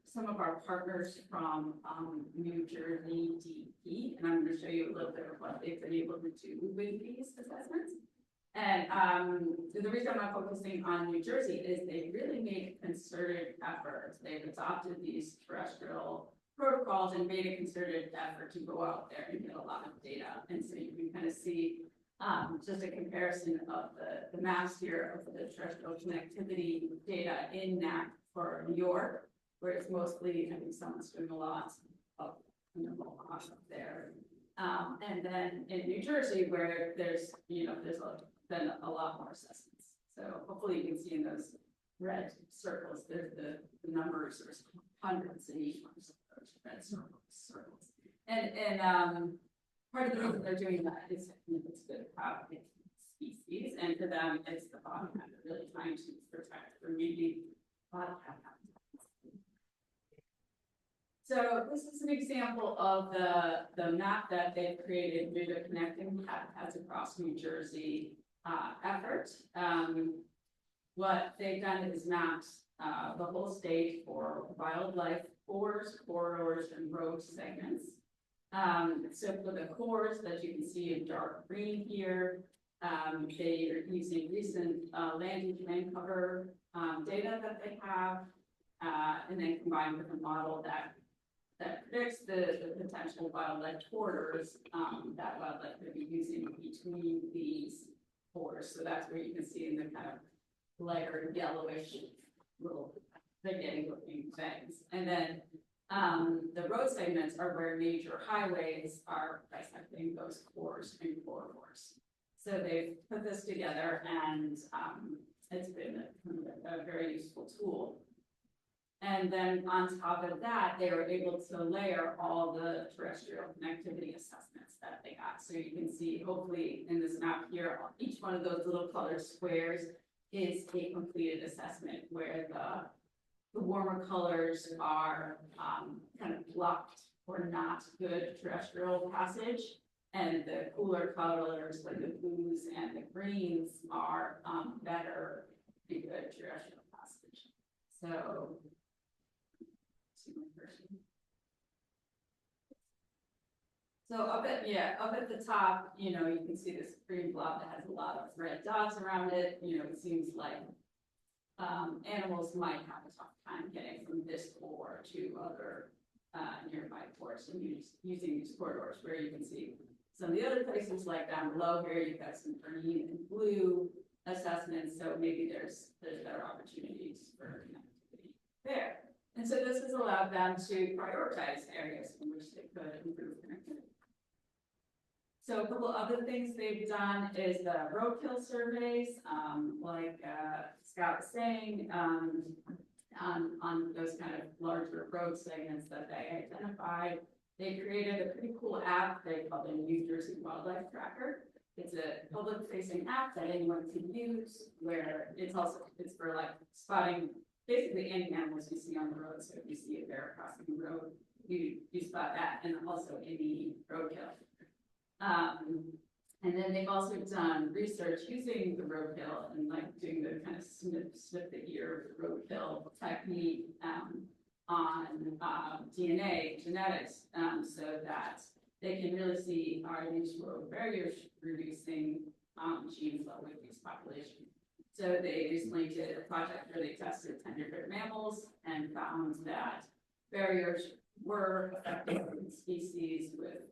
some of our partners from New Jersey DEP, and I'm going to show you a little bit of what they've been able to do with these assessments. And the reason I'm not focusing on New Jersey is they really made a concerted effort. They've adopted these terrestrial protocols and made a concerted effort to go out there and get a lot of data. And so you can kind of see just a comparison of the maps here of the terrestrial connectivity data in NAC for New York, where it's mostly, I think someone's doing a lot of, you know, up there. And then in New Jersey, where there's, you know, been a lot more assessments. So hopefully you can see in those red circles, there's the numbers, there's hundreds in each one of those red circles. And part of the reason they're doing that is it's good to have species, and to them, it's the bobcat, they're really trying to protect or maybe bobcat habitats. So this is an example of the map that they've created through the Connecting Habitats Across New Jersey effort. What they've done is mapped the whole state for wildlife corridors, and road segments. So for the cores that you can see in dark green here, they are using recent land use land cover data that they have, and then combined with a model that predicts the potential wildlife corridors that wildlife could be using between these cores. So that's where you can see in the kind of lighter yellowish little spaghetti looking things. And then the road segments are where major highways are bisecting those cores and corridors. So they've put this together, and it's been a very useful tool. And then on top of that, they were able to layer all the terrestrial connectivity assessments that they got. So you can see, hopefully in this map here, each one of those little colored squares is a completed assessment, where the warmer colors are kind of blocked or not good terrestrial passage, and the cooler colors like the blues and the greens are better and good terrestrial passage. So, up at the top, you can see this green blob that has a lot of red dots around it. It seems like animals might have a tough time getting from this core to other nearby cores, and using these corridors, where you can see some of the other places, like down below here, you've got some green and blue assessments, so maybe there's better opportunities for connectivity there. And so this has allowed them to prioritize areas in which they could improve connectivity. So a couple other things they've done is the roadkill surveys, like Scott was saying, on those kind of larger road segments that they identified. They created a pretty cool app they call the New Jersey Wildlife Tracker. It's a public-facing app that anyone can use, where it's for like spotting basically any animals you see on the road. So if you see a bear crossing the road, you spot that, and also any roadkill. And then they've also done research using the roadkill and like doing the kind of snip the ear roadkill technique on DNA genetics, so that they can really see, are these road barriers reducing genes level with these populations. So they recently did a project where they tested 10 different mammals and found that barriers were affecting species with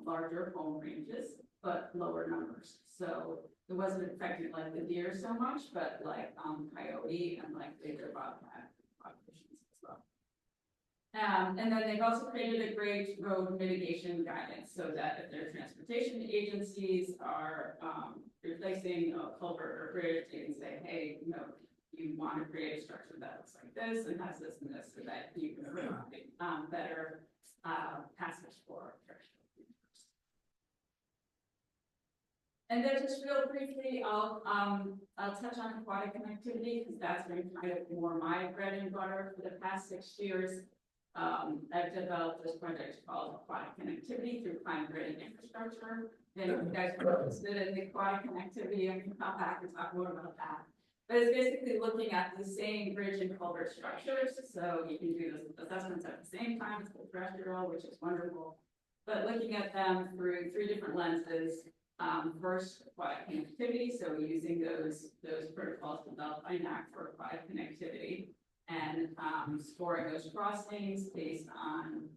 larger home ranges, but lower numbers. So it wasn't affecting like the deer so much, but like coyote and like bigger bobcat populations as well. And then they've also created a great road mitigation guidance, so that if their transportation agencies are replacing a culvert or bridge, they can say, hey, you want to create a structure that looks like this and has this and this, so that you can provide better passage for terrestrial. And then just real briefly, I'll touch on aquatic connectivity, because that's been kind of more my bread and butter for the past 6 years. I've developed this project called Aquatic Connectivity through Climate Grid and Infrastructure. And if you guys are interested in the aquatic connectivity, I can come back and talk more about that. But it's basically looking at the same bridge and culvert structures. So you can do those assessments at the same time as the terrestrial, which is wonderful. But looking at them through 3 different lenses. First, aquatic connectivity, so using those protocols developed by NAC for aquatic connectivity, and scoring those crossings based on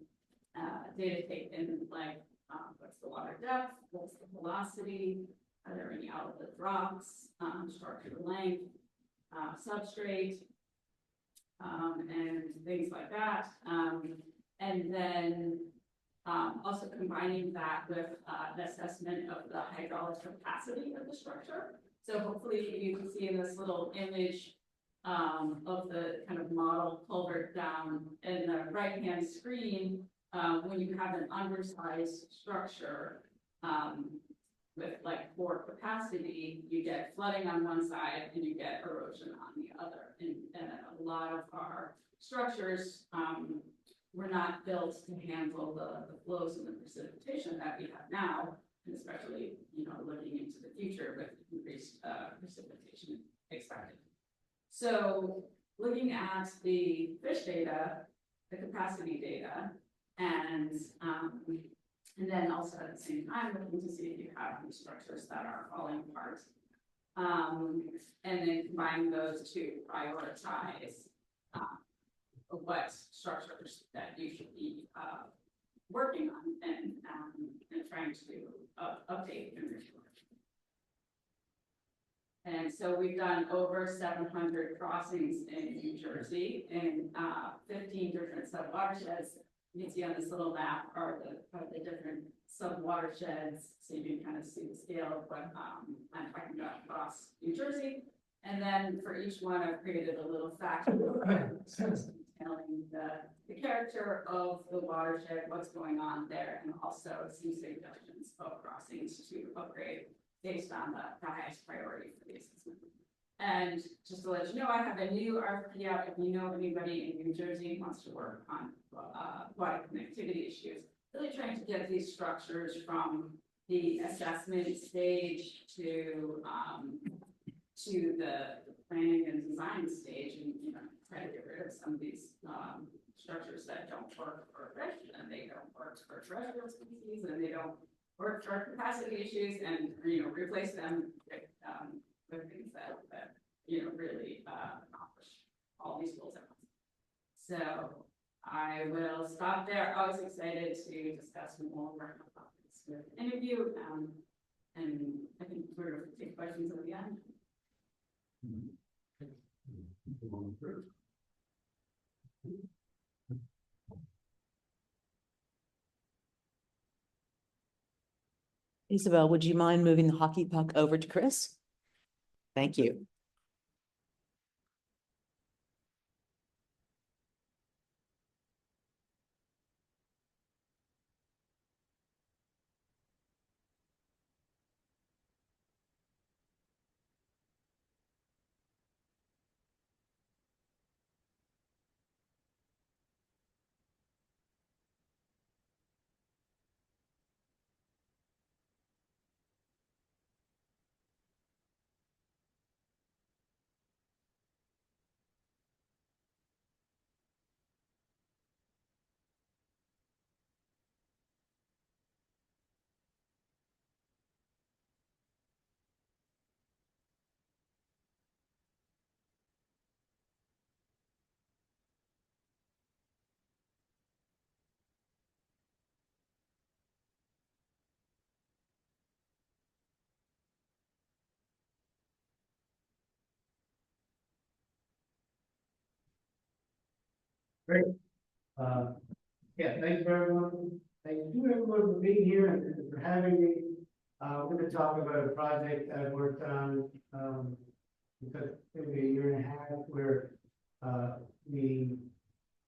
data taken, like what's the water depth, what's the velocity, are there any outlet rocks, structural length, substrate, and things like that, and then also combining that with the assessment of the hydraulic capacity of the structure. So hopefully you can see in this little image of the kind of model culvert down in the right-hand screen, when you have an undersized structure, with like for capacity, you get flooding on one side and you get erosion on the other. And a lot of our structures, were not built to handle the flows and the precipitation that we have now, and especially, you know, looking into the future with increased precipitation expected. So looking at the fish data, the capacity data, and then also at the same time looking to see if you have any structures that are falling apart. And then combining those to prioritize what structures that you should be working on and trying to update and restore. And so we've done over 700 crossings in New Jersey in 15 different sub-watersheds. You can see on this little map are the different sub-watersheds, so you can kind of see the scale of what I'm talking about across New Jersey. And then for each one, I've created a little fact detailing the character of the watershed, what's going on there, and also some suggestions of crossings to upgrade based on the highest priority for the assessment. And just to let you know, I have a new RFP out. If you know anybody in New Jersey who wants to work on water connectivity issues, really trying to get these structures from the assessment stage to the planning and design stage, and you know, try to get rid of some of these structures that don't work for fish, and they don't work for terrestrial species, and they don't work for capacity issues, and you know, replace them with things that you know really accomplish all these goals at once. So I will stop there. I was excited to discuss more about this with the interview, and I think we're going to take questions at the end. Isabel, would you mind moving the hockey puck over to Chris? Thank you. Great. Yeah, thanks for everyone. Thank you everyone for being here and for having me. We're going to talk about a project I've worked on because maybe a year and a half where we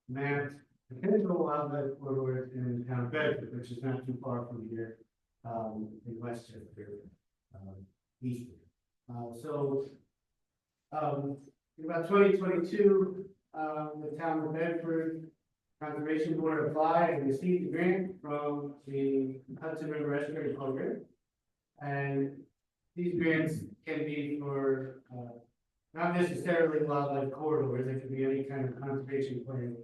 mapped potential wildlife corridors in the town of Bedford, which is not too far from here in Westchester, east. In about 2022, the town of Bedford Conservation Board applied and received a grant from the Hudson River Restoration Program. And these grants can be for not necessarily wildlife corridors, it could be any kind of conservation plan.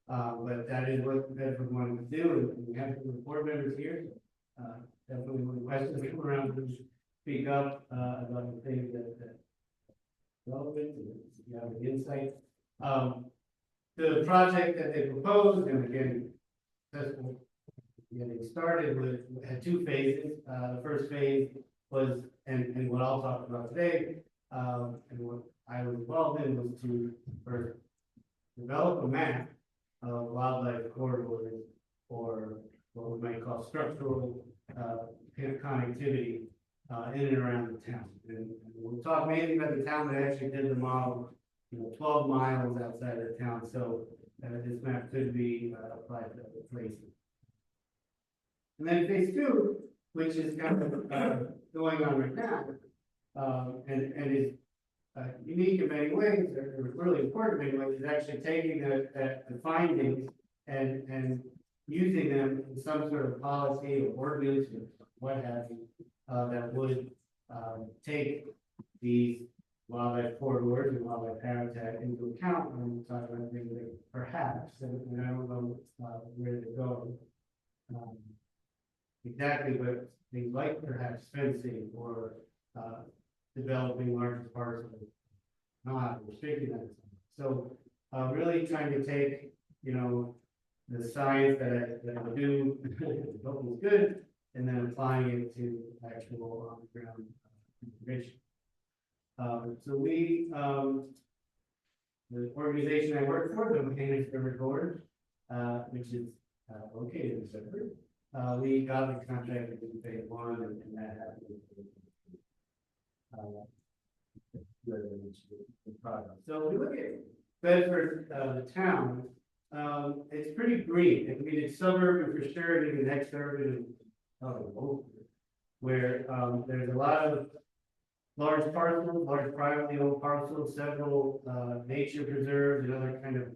But that is what Bedford wanted to do, and we have the board members here. Definitely when questions come around, to speak up about the things that relevant, if you have any insight. The project that they proposed, and again, getting started had two phases. The first phase was, and what I'll talk about today, and what I was involved in was to first develop a map of wildlife corridors, or what we might call structural connectivity in and around the town. And we'll talk mainly about the town that actually did the model, 12 miles outside of the town, so this map could be applied to other places. And then phase two, which is kind of going on right now, and is unique in many ways, or really important in many ways, is actually taking the findings and using them in some sort of policy or ordinance or what have you, that would take these wildlife corridors and wildlife habitat into account when we talk about things like perhaps, and I don't know where they're going. Exactly, but things like perhaps fencing or developing larger parcels, not restricting them. So really trying to take, you know, the science that I do, hope is good, and then applying it to actual on the ground information. So we, the organization I work for, the Mechanics River Gorge, which is located in Suburban, we got the contract in phase one, and that happened. The product. So if we look at Bedford, the town, it's pretty green. I mean, it's suburban for sure, and even exurban, and where there's a lot of large parcels, large privately owned parcels, several nature preserves, and other kind of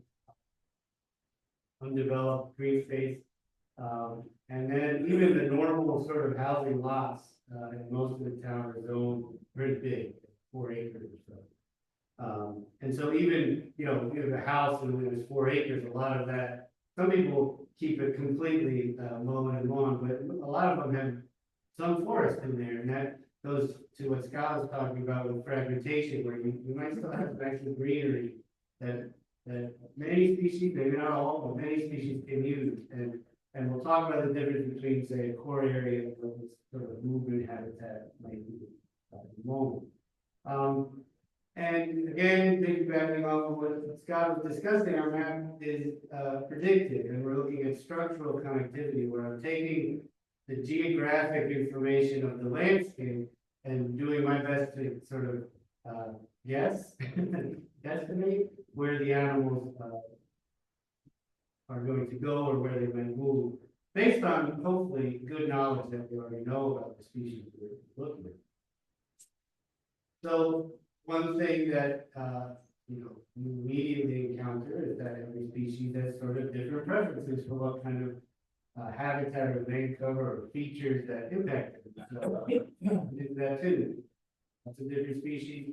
undeveloped green space. And then even the normal sort of housing lots in most of the town are zoned pretty big, 4 acres or so. And so even, you know, the house and it was 4 acres, a lot of that, some people keep it completely mown and lawn, but a lot of them have some forest in there, and that goes to what Scott was talking about with fragmentation, where you might still have some extra greenery that many species, maybe not all, but many species can use. And we'll talk about the difference between, say, a core area and what this sort of movement habitat might be at the moment. And again, piggybacking off of what Scott was discussing, our map is predictive, and we're looking at structural connectivity, where I'm taking the geographic information of the landscape and doing my best to sort of estimate where the animals are going to go or where they might move, based on hopefully good knowledge that we already know about the species we're looking at. So one thing that you know, you immediately encounter is that every species has sort of different preferences for what kind of habitat or land cover or features that impact it. So into that too. That's a different species.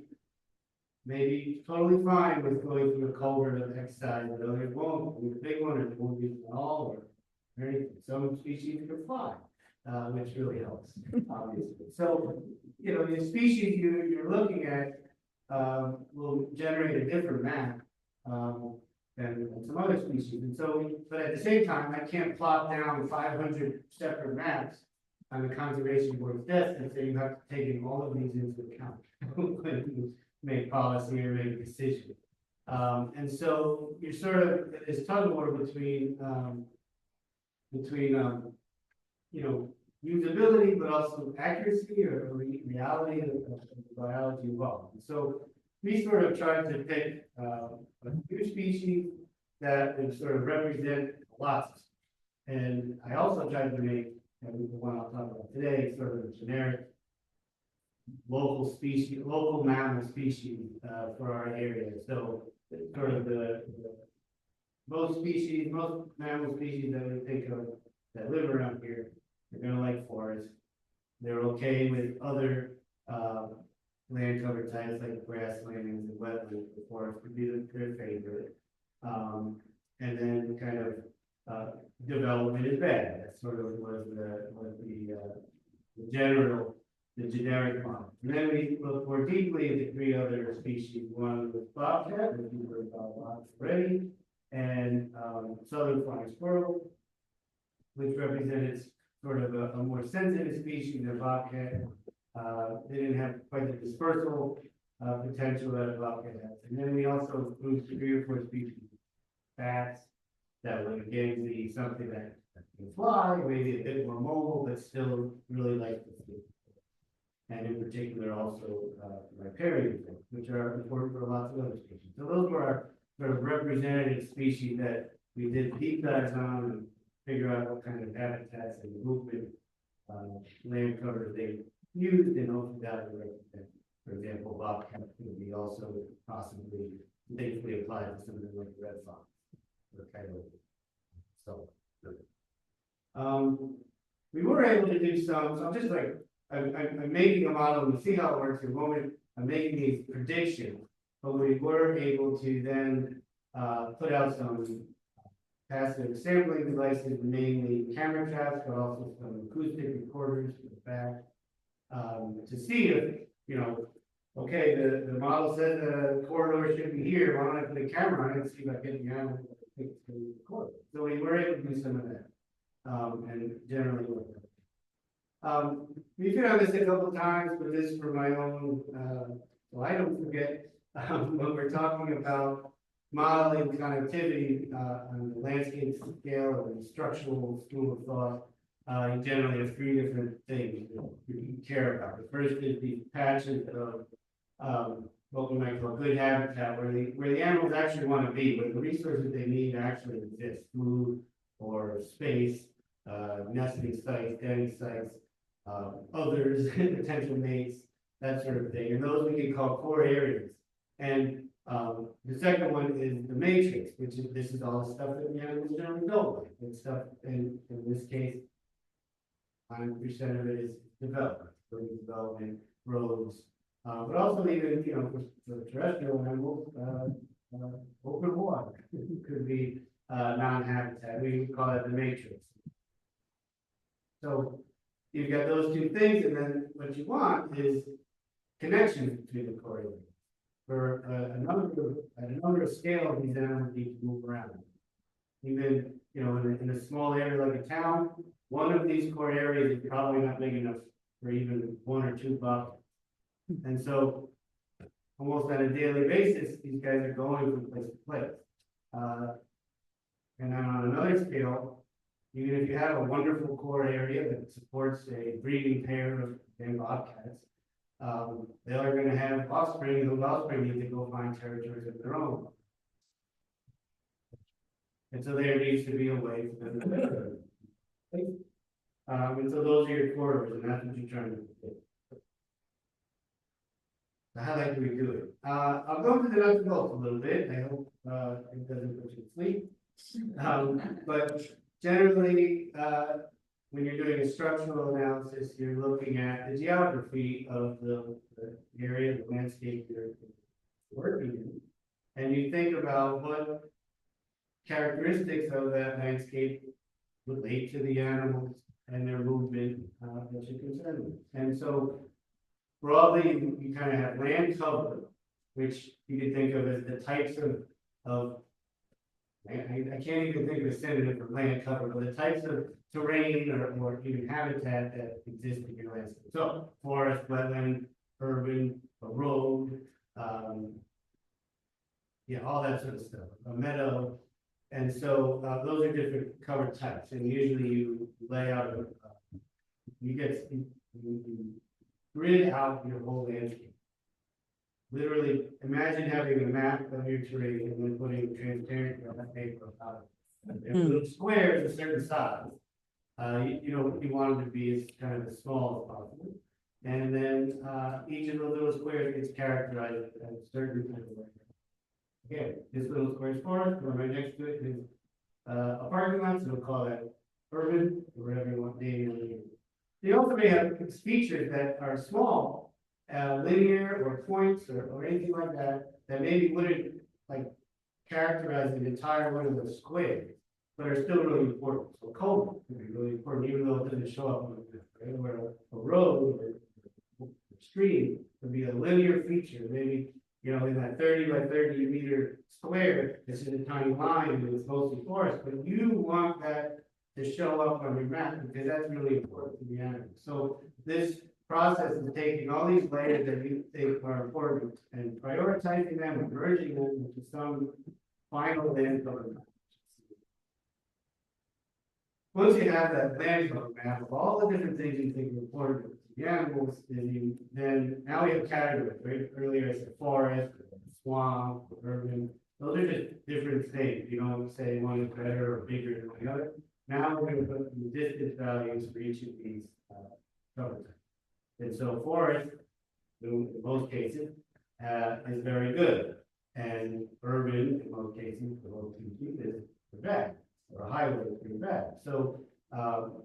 Maybe totally fine with going through a culvert of X size, but others won't. With a big one, or it won't be at all, or anything. Some species can fly, which really helps, obviously. So, you know, the species you're looking at will generate a different map than some other species. And so, but at the same time, I can't plot down 500 separate maps on the conservation board's desk and say you have to take in all of these into account when you make policy or make a decision. And so you're sort of this tug of war between you know, usability, but also accuracy or reality of the biology involved. And so we sort of tried to pick a few species that would sort of represent lots. And I also tried to make, and the one I'll talk about today, sort of a generic local species, local mammal species for our area. So sort of most mammal species that we think of that live around here, they're gonna like forests. They're okay with other land cover types like grasslands and wetlands. The forest would be their favorite. And then kind of development is bad. That sort of was the generic model. And then we look more deeply into 3 other species. One was bobcat, which we heard about lots already, and southern flying squirrel, which represented sort of a more sensitive species than bobcat. They didn't have quite the dispersal potential that a bobcat has. And then we also include 3 or 4 species of bats that would again be something that can fly, maybe a bit more mobile, but still really like the food. And in particular also riparian things, which are important for lots of other species. So those were our sort of representative species that we did deep dives on and figure out what kind of habitats and movement land cover they used in Ocean Valley River. For example, bobcat could be also possibly safely applied to something like red fox or coyote. So, we were able to do some, so I'm just like, I'm making a model and see how it works in a moment. I'm making these predictions, but we were able to then put out some passive sampling devices, mainly camera traps, but also some acoustic recorders in the back, to see if, you know, okay, the model said the corridor should be here, why don't I put a camera on it and see if I get the animal to record? So we were able to do some of that, and generally worked out. We've hit on this a couple of times, but this is for my own, so I don't forget, when we're talking about modeling connectivity on the landscape scale or the structural school of thought, you generally have three different things you care about. The first is these patches of what we might call good habitat, where the animals actually want to be, where the resources they need actually exist, food or space, nesting sites, denning sites, others, potential mates, that sort of thing. And those we can call core areas. And the second one is the matrix, which is this is all the stuff that the animals generally don't like. It's stuff in this case, 100% of it is development, urban development, roads, but also even, you know, for terrestrial animals, open water could be non-habitat. We call it the matrix. So you've got those two things, and then what you want is connections between the core areas. For a number of scales, these animals need to move around. Even, you know, in a small area like a town, one of these core areas is probably not big enough for even one or two bucks. And so, almost on a daily basis, these guys are going from place to place. And then on another scale, even if you have a wonderful core area that supports a breeding pair of bobcats, they are going to have offspring, and those offspring need to go find territories of their own. And so there needs to be a way for them to live. And so those are your corridors, and that's what you're trying to do. So how like do we do it? I'll go into the nuts and bolts a little bit. I hope it doesn't put you to sleep. But generally, when you're doing a structural analysis, you're looking at the geography of the area, the landscape you're working in. And you think about what characteristics of that landscape relate to the animals and their movement that you're concerned with. And so broadly, you kind of have land cover, which you can think of as the types of I can't even think of a synonym for land cover, but the types of terrain or even habitat that exist in your landscape. So forest, wetland, urban, a road, yeah, all that sort of stuff, a meadow. And so those are different cover types, and usually you lay out you grid out your whole landscape. Literally, imagine having a map of your terrain and then putting transparent paper out. And little squares a certain size. You know what you want them to be is kind of as small as possible. And then each of those little squares gets characterized as a certain type of way. Again, this little square is forest, and right next to it is a parking lot, so we'll call that urban, or whatever you want name it. They also may have features that are small, linear or points or anything like that, that maybe wouldn't like characterize the entire one of those squares, but are still really important. So culvert can be really important, even though it doesn't show up on the map, right? Where a road or a stream would be a linear feature, maybe, you know, in that 30 by 30 meter square, this is a tiny line and it's mostly forest, but you want that to show up on your map because that's really important to the animal. So this process is taking all these layers that you think are important and prioritizing them and merging them into some final land cover map. Once you have that land cover map of all the different things you think are important to the animals, then now we have categories, right? Earlier I said forest, swamp, urban. Those are just different things. You don't say one is better or bigger than the other. Now we're going to put the distance values for each of these cover types. And so forest, in most cases, is very good. And urban, in most cases, the most is bad, or highway is pretty bad. So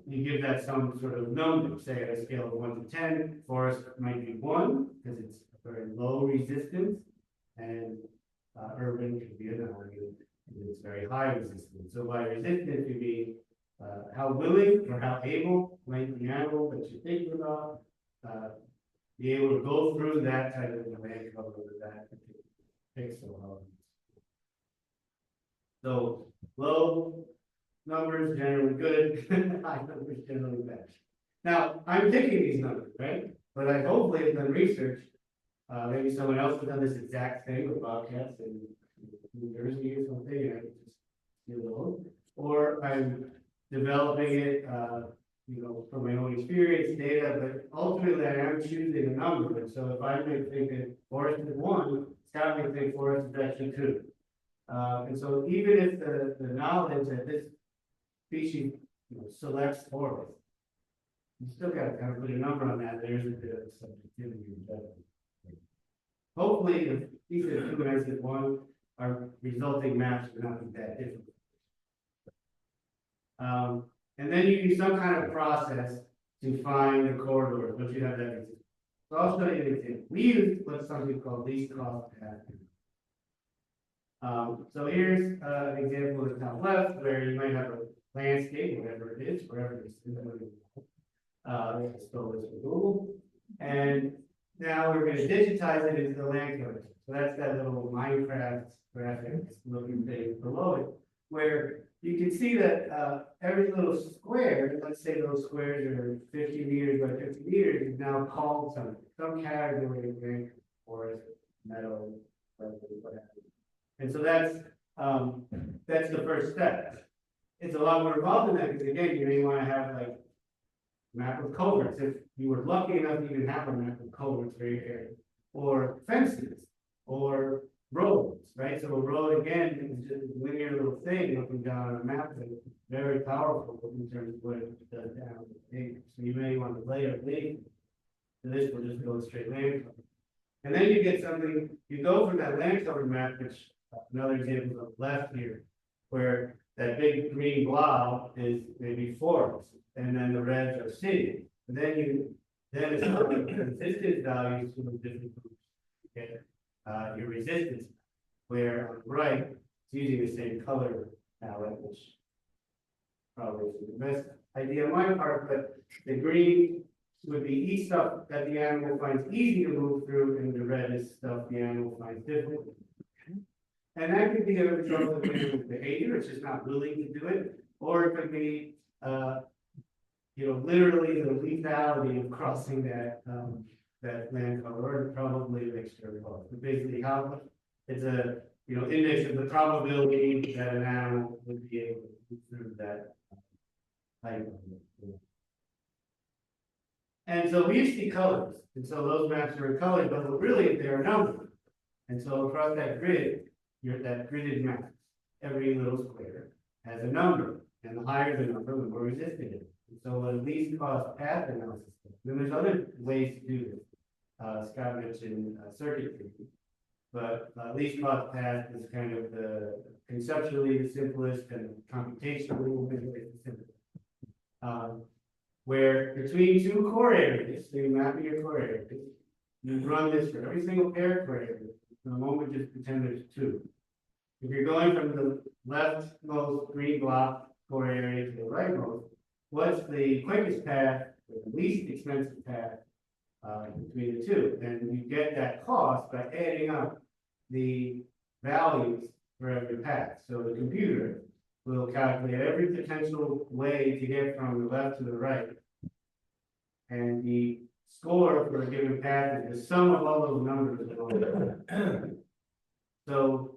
you give that some sort of number, say at a scale of 1 to 10, forest might be 1, because it's a very low resistance, and urban could be a 9, because it's very high resistance. So by resistance, you mean how willing or how able might the animal that you're thinking about be able to go through that type of land cover with that pixel. So low numbers generally good, high numbers generally bad. Now, I'm picking these numbers, right? But I hopefully have done research. Maybe someone else has done this exact thing with bobcats in New Jersey or something, and I could just do it alone. Or I'm developing it, from my own experience, data, but ultimately I am choosing a number. And so if I may think that forest is 1, Scott may think forest is actually 2. And so even if the knowledge that this species selects forest, you still got to kind of put a number on that. There's a bit of subjectivity in that. Hopefully, if these are 2 and I said 1, our resulting maps will not be that different. And then you use some kind of process to find the corridors, but you have that example. So I'll show you an example. We use what's something called least cost path. So here's an example of the top left where you might have a landscape, whatever it is, wherever it is. I stole this from Google. And now we're going to digitize it into the land cover. So that's that little Minecraft graphic looking thing below it, where you can see that every little square, let's say those squares are 50 meters by 50 meters, is now called something, some category of land, forest, meadow, whatever. And so that's the first step. It's a lot more involved than that because again, you may want to have like a map of culverts if you were lucky enough to even have a map of culverts for your area, or fences, or roads, right? So a road again is just a linear little thing up and down on a map that's very powerful in terms of what it does down. So you may want to layer link. So this will just go straight land cover. And then you get something, you go from that land cover map, which another example on the left here, where that big green blob is maybe forest, and then the reds are city. And then it's resistance values to the different groups. Okay? Your resistance, where on the right, it's using the same color palette, which probably isn't the best idea on my part, but the green would be each stuff that the animal finds easy to move through, and the red is stuff the animal finds difficult. And that could be a result of animal behavior, it's just not willing to do it, or it could be, literally the lethality of crossing that land cover, or probably a mixture of both. But basically, how it's a index of the probability that an animal would be able to move through that type of. And so we see colors, and so those maps are in color, but really they're numbered. And so across that grid, that gridded map, every little square has a number, and the higher the number, the more resistant it is. And so at least cost path analysis. Then there's other ways to do this. Scott mentioned circuit theory, but least cost path is kind of conceptually the simplest and computationally the simplest. Where between 2 core areas, so you map your core areas, you run this for every single pair of core areas. For the moment, just pretend there's 2. If you're going from the leftmost green block core area to the rightmost, what's the quickest path, or the least expensive path between the 2? And you get that cost by adding up the values for every path. So the computer will calculate every potential way to get from the left to the right. And the score for a given path is the sum of all those numbers. So,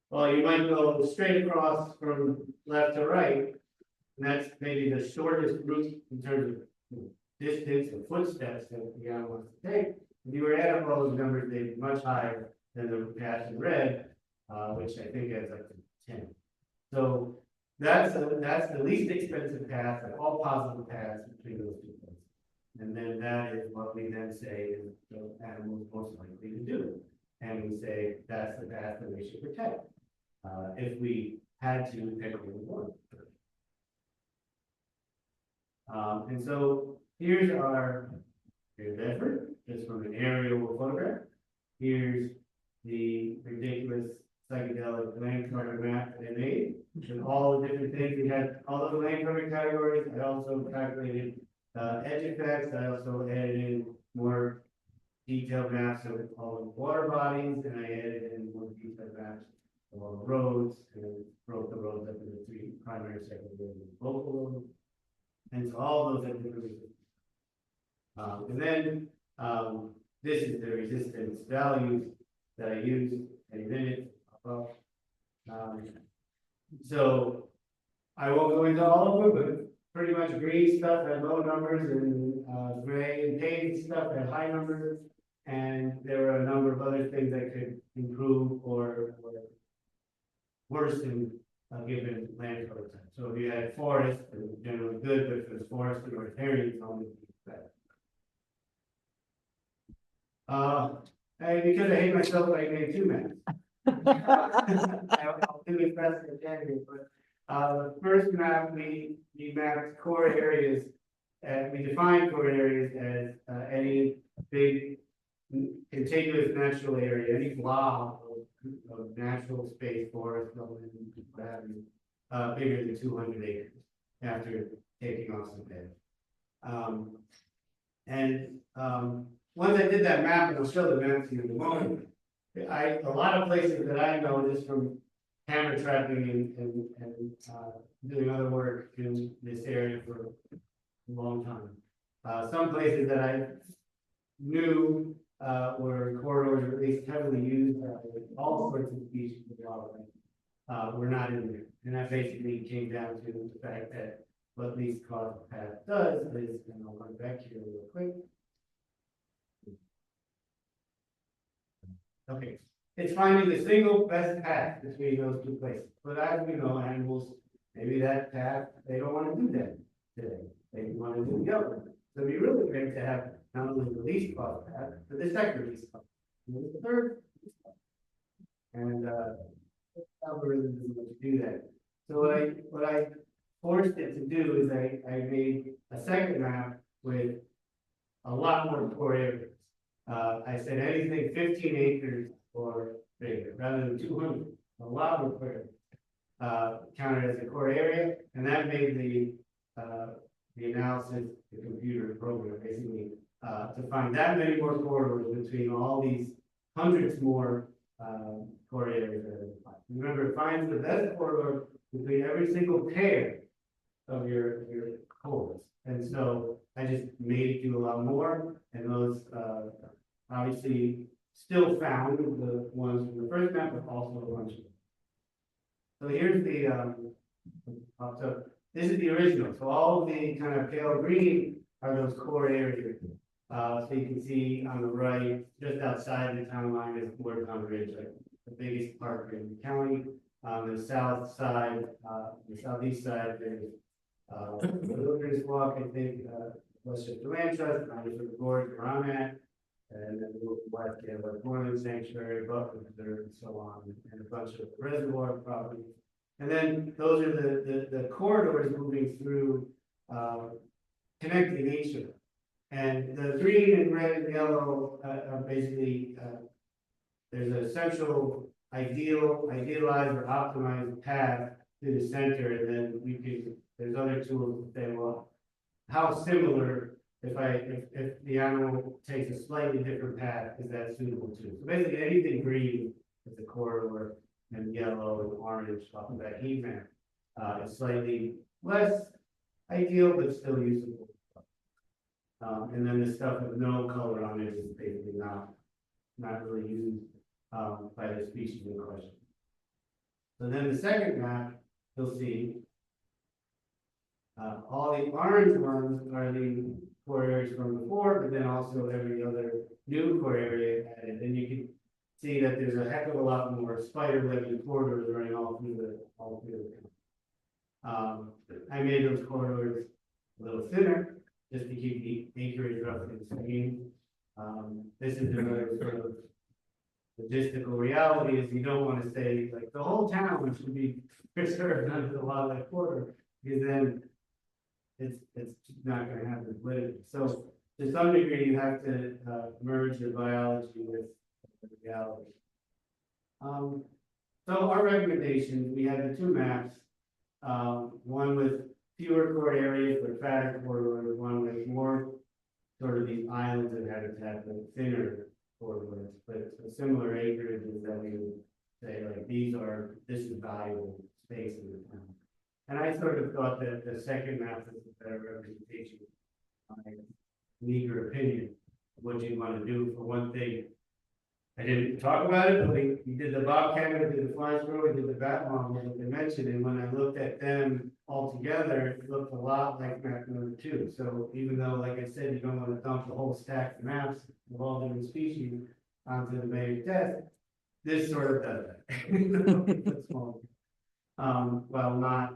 well, you might go straight across from left to right, and that's maybe the shortest route in terms of distance and footsteps that the animal wants to take. If you were to add up all those numbers, they'd be much higher than the path in red, which I think adds up to 10. So that's the least expensive path of all possible paths between those 2 points. And then that is what we then say is the animal's most likely to do. And we say that's the path that we should protect. If we had to pick only one. And so here's Bedford, just from an aerial photograph. Here's the ridiculous psychedelic land cover map that I made, with all the different things. We had all the land cover categories. I also calculated edge effects. I also added in more detailed maps of all the water bodies, and I added in more detailed maps of all the roads, and broke the roads up into 3 primary, secondary, and local roads. And so all those have different resistance. And then this is the resistance values that I used in a minute above. So I won't go into all of them, but pretty much green stuff had low numbers, and gray and paved stuff had high numbers. And there were a number of other things that could improve or worsen a given land cover type. So if you had forest, it was generally good, but if it was forest or riparian, it's only bad. And because I hate myself, I made 2 maps. I'll do it best I can, but the first map we mapped core areas, and we defined core areas as any big contiguous natural area, any blob of natural space, forest, wetland, what have you, bigger than 200 acres after taking off some beds. Once I did that map, and I'll show the map to you in a moment, a lot of places that I know just from camera trapping and doing other work in this area for a long time. Some places that I knew were corridors, or at least heavily used by all sorts of species of wildlife, were not in there. And that basically came down to the fact that what least causal path does is, and I'll run back here real quick. Okay, it's finding the single best path between those 2 places. But as we know, animals, maybe that path, they don't want to do that today. They want to do the other one. So it'd be really great to have not only the least causal path, but the second least causal path, and the third least causal path. And algorithm doesn't let you do that. So what I forced it to do is I made a second map with a lot more core areas. I said anything 15 acres or bigger, rather than 200, a lot more core areas, counted as a core area, and that made the analysis, the computer program, basically, to find that many more corridors between all these hundreds more core areas that are defined. Remember, it finds the best corridor between every single pair of your cores. And so I just made it do a lot more, and those obviously still found the ones from the first map, but also a bunch of them. So here's the pops up. This is the original. So all of the kind of pale green are those core areas. So you can see on the right, just outside the town line is Morton Ridge, like the biggest park in the county. On the south side, the southeast side, there's the Wilderness Walk, I think, Westchester Land Trust, Dinosaur Gorge, where I'm at, and then the west, you have like Moreland Sanctuary, Butler Reserve, and so on, and a bunch of reservoir properties. And then those are the corridors moving through, connecting each of them. And the green and red and yellow are basically, there's a central idealized or optimized path to the center, and then there's other tools that say, well, how similar, if the animal takes a slightly different path, is that suitable too? So basically anything green is a corridor, and yellow and orange off of that heat map is slightly less ideal, but still usable. And then the stuff with no color on it is basically not really used by the species in question. So then the second map, you'll see all the orange ones are the core areas from before, but then also every other new core area added. And you can see that there's a heck of a lot more spider-webbing corridors running all through the county. I made those corridors a little thinner just to keep the acreage roughly the same. This is another sort of logistical reality is you don't want to say like the whole town should be preserved under the wildlife corridor, because then it's not gonna happen politically. So to some degree, you have to merge the biology with the reality. So our recommendations, we have the two maps, one with fewer core areas but fatter corridors, one with more sort of these islands of habitat but thinner corridors, but similar acreages that we would say like this is valuable space in the town. And I sort of thought that the second map is a better representation, my meager opinion, of what you want to do. For one thing, I didn't talk about it, but we did the bobcat, we did the fly squirrel, we did the bat model, as I mentioned, and when I looked at them all together, it looked a lot like map number 2. So even though, like I said, you don't want to dump the whole stack of maps of all different species onto the Bay test, this sort of does that. It's small. While not,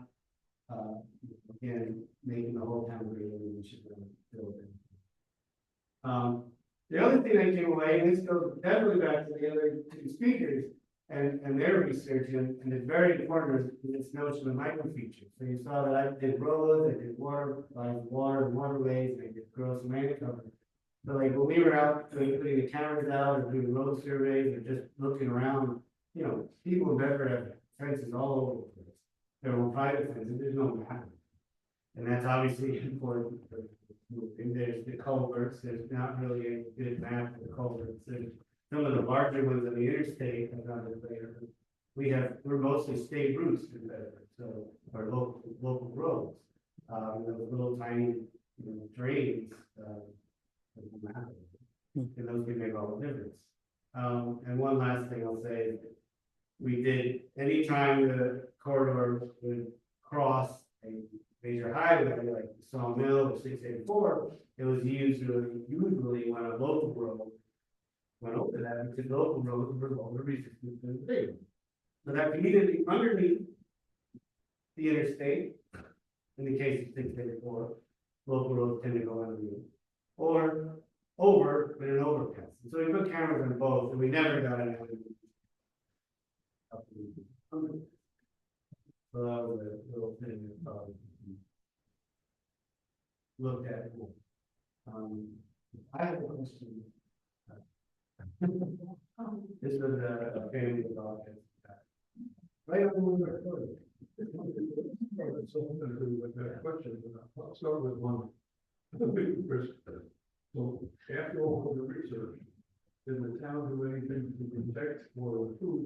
again, making the whole town green, we should build it. The other thing I came away, and this goes definitely back to the other two speakers and their research, and it's very important, is this notion of microfeatures. So you saw that I did roads, I did water and waterways, and I did gross land cover. So like when we were out putting the cameras out or doing road surveys or just looking around, you know, people never have fences all over the place. Their own private fences, there's no map. And that's obviously important for moving. There's the culverts, there's not really a good map for the culverts. There's some of the larger ones on the interstate have not been there. We're mostly state routes in Bedford, so our local roads. Those little tiny drains, and those can make all the difference. And one last thing I'll say is we did, anytime the corridor would cross a major highway like the Sawmill or 684, it was usually when a local road went over that, because local roads were lower resistance than the big. So that could either be underneath the interstate, in the case of 684, local roads tend to go underneath, or over with an overpass. And so we put cameras on both, and we never got anyone. So that was a little thing that probably looked at. I have a question. This was a family dog. Right on the recording. It's something to do with that question. I'll start with one. So after all the research, did the town do anything to protect or improve?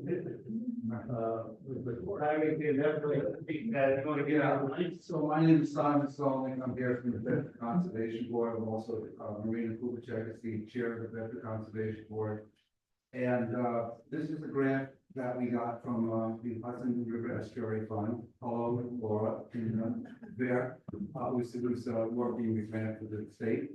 I mean, you definitely speak that, you want to get out. So my name is Simon Solomon. I'm here from the Bedford Conservation Board. I'm also Marina Kubitschek is the chair of the Bedford Conservation Board. And this is a grant that we got from the Hudson River Estuary Fund. Hello, Laura, there. Was working with grant for the state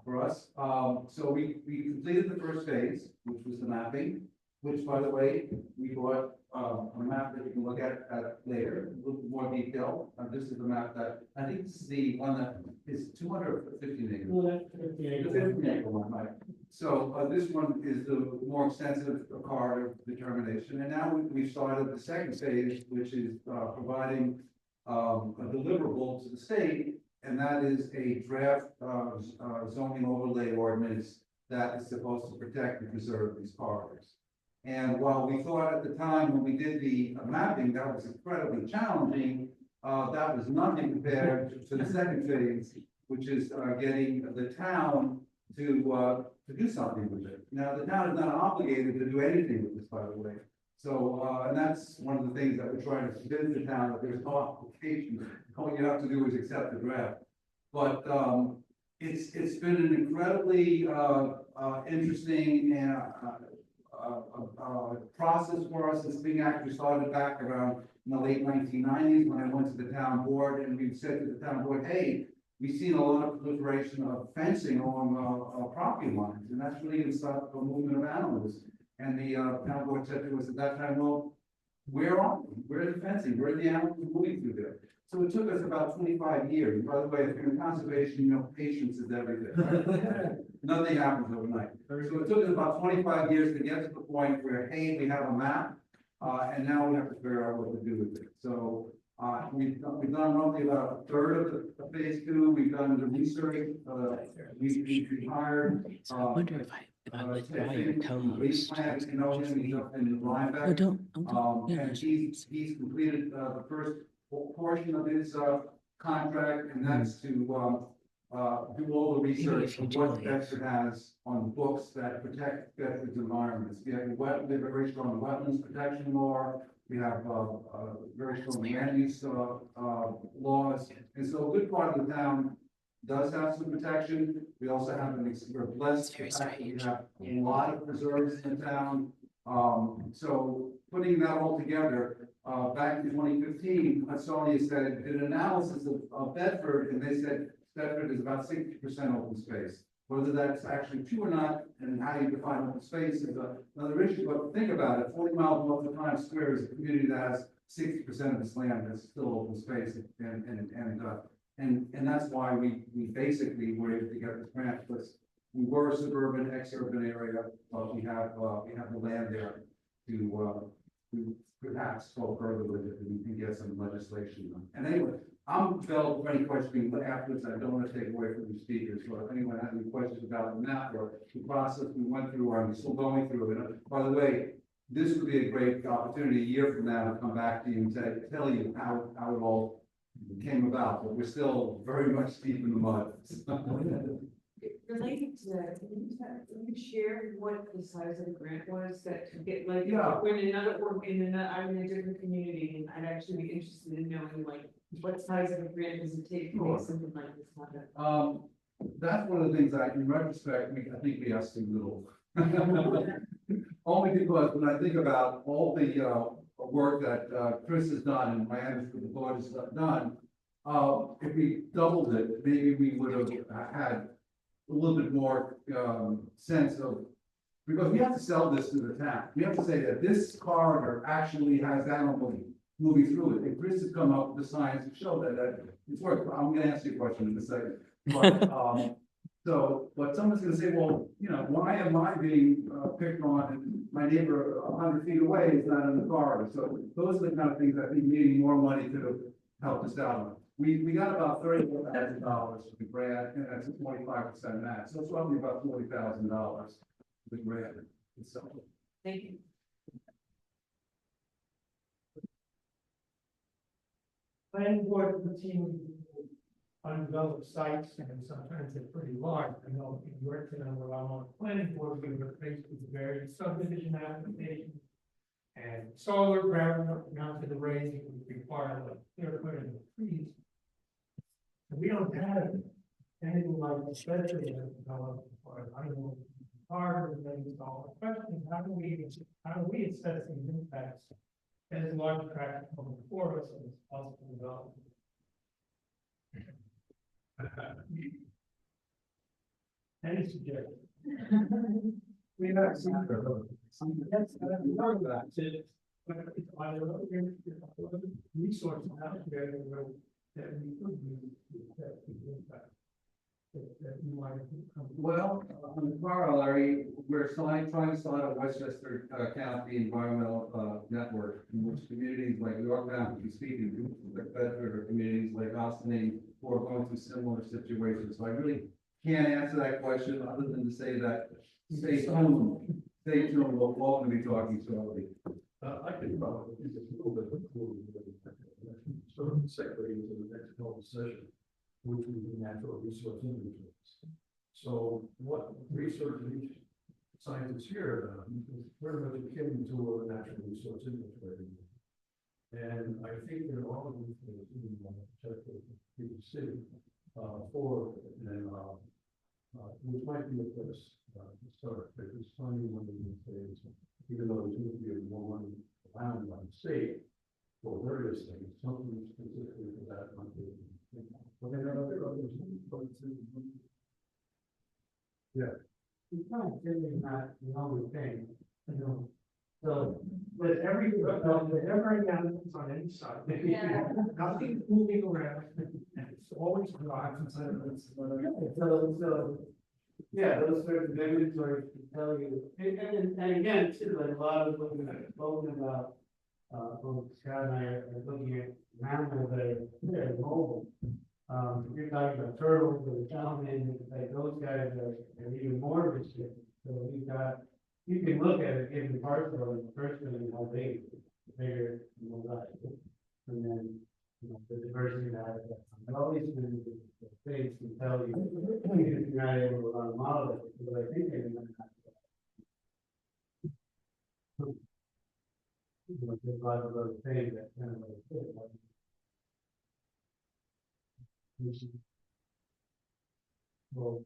for us. So we completed the first phase, which was the mapping, which, by the way, we brought a map that you can look at later, a little more detail. This is the map that, I think this is the one that is 250 acres. Well, that's 50 acres. The 50 acre one, right? So this one is the more extensive corridor determination. And now we've started the second phase, which is providing a deliverable to the state. And that is a draft zoning overlay ordinance that is supposed to protect and preserve these corridors. And while we thought at the time when we did the mapping that was incredibly challenging, that was nothing compared to the second phase, which is getting the town to do something with it. Now, the town is not obligated to do anything with this, by the way. So, and that's one of the things that we're trying to convince the town, that there's no obligation. All you have to do is accept the draft. But it's been an incredibly interesting process for us. It's being actually started back around in the late 1990s when I went to the town board, and we said to the town board, hey, we've seen a lot of proliferation of fencing along property lines, and that's really going to stop the movement of animals. And the town board said to us at that time, well, where are we? Where's the fencing? Where are the animals moving through there? So it took us about 25 years. By the way, if you're in conservation, you know, patience is everything. Right? Nothing happens overnight. So it took us about 25 years to get to the point where, hey, we have a map, and now we have to figure out what to do with it. So we've done roughly about a third of the phase two. We've done the research. We've hired. So I wonder if I withdraw your co-host. Oh, don't. And he's completed the first portion of his contract, and that's to do all the research of what Bedford has on books that protect Bedford's environments. We have a very strong wetlands protection law. We have very strong land use laws, and so a good part of the town does have some protection. We also have we're blessed with the fact that we have a lot of preserves in the town. So putting that all together, back in 2015, Hudsonia said, did an analysis of Bedford, and they said Bedford is about 60% open space. Whether that's actually true or not, and how you define open space is another issue, but think about it, 40 miles north of Times Square is a community that has 60% of its land that's still open space, and that's why we basically were able to get this grant, because we were a suburban, ex-urban area, but we have the land there to perhaps go further with it and get some legislation done. And anyway, I'm available for any questions afterwards. I don't want to take away from the speakers. So if anyone has any questions about the map or the process we went through, or I'm still going through it. By the way, this would be a great opportunity a year from now to come back to you and tell you how it all came about. But we're still very much deep in the mud. Related to that, can you share what the size of the grant was that to get, like, Yeah. when I'm in a different community, and I'd actually be interested in knowing, like, what size of a grant does it take to Sure. make something like this happen? That's one of the things in retrospect, I think we asked too little. Only because when I think about all the work that Chris has done and my others with the board has done, if we doubled it, maybe we would have had a little bit more sense of, because we have to sell this to the town. We have to say that this corridor actually has animal moving through it. And Chris has come up with the science to show that it's worth. I'm going to answer your question in a second. But, but someone's going to say, well, you know, why am I being picked on and my neighbor 100 feet away is not in the corridor? So those are the kind of things I think needing more money to help us out on. We got about $34,000 for the grant, and that's a 25% match. So it's roughly about $40,000 the grant itself. Thank you. Planning board routine undeveloped sites, and sometimes they're pretty large. I know in your town where I'm on the planning board, we were faced with various subdivision applications. And solar ground mounted arrays would require like clear cutting of trees. And we don't have anything like especially developed for, I don't know, hard and then all the questions, how do we assess these impacts as large tracts coming before us as possible development? Any suggestions? We have some. Yes, we know that. But are there other resources out there that we could use to affect the impact? That you might come. Well, on the corollary, we're trying to start a Westchester County environmental network, in which communities like Yorktown could be speaking to, like Bedford, or communities like Austin, who are going through similar situations. So I really can't answer that question other than to say that stay tuned. Stay tuned. We're all going to be talking shortly. I could probably use a little bit of sort of segue into the next conversation, which would be natural resource inventories. So what research scientists here have done is very much akin to a natural resource inventory. And I think there are all of these things in the city for, and which might be a place to start. It's funny one of these days, even though there's going to be more money around by the state for various things, something specifically for that might be. But there are others. Yeah. We kind of getting that the other thing, you know, So with animals on any side, Yeah. nothing moving around, it's always alive inside of it. So, yeah, those sort of images are tell you, and again, too, like a lot of what we've spoken about, both Scott and I are looking at mammals that are mobile. You're talking about turtles or salmon, like those guys are even more restricted. So we've got, you can look at a given parcel and first thing how big, bigger, more like. And then, the diversity that, and all these things can tell you, if you're not able to run a model, but I think they're gonna have to. There's a lot of other things that kind of like fit, like. Well,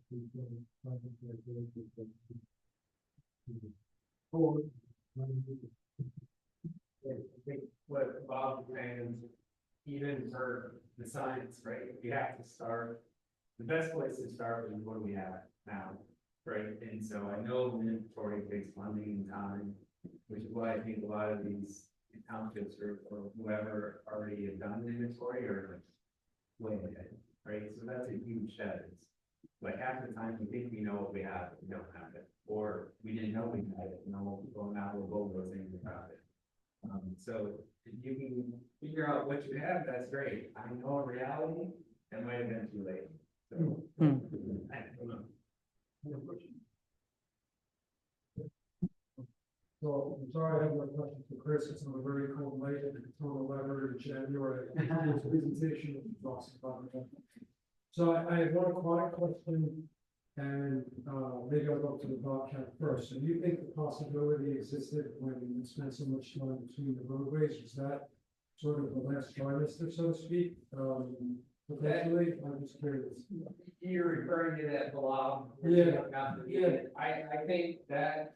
I think what Bob was saying is, even for the science, right, we have to start, the best place to start is what we have now, right? And so I know inventory takes funding and time, which is why I think a lot of these townships or whoever already have done the inventory are like way ahead, right? So that's a huge step. It's like half the time we think we know what we have, but we don't have it, or we didn't know we had it, well, now we'll go those things about it. So if you can figure out what you have, that's great. I know in reality, it might have been too late. So, I don't know. So I'm sorry, I have one question for Chris. It's on a very cold night at the total library in January. His presentation was awesome. So I have one aquatic question, and maybe I'll go to the Bobcat first. So do you think the possibility existed when you spent so much time between the roadways? Was that sort of the last trimester, so to speak? Potentially, I'm just curious. You're referring to that blob? Yeah. I think that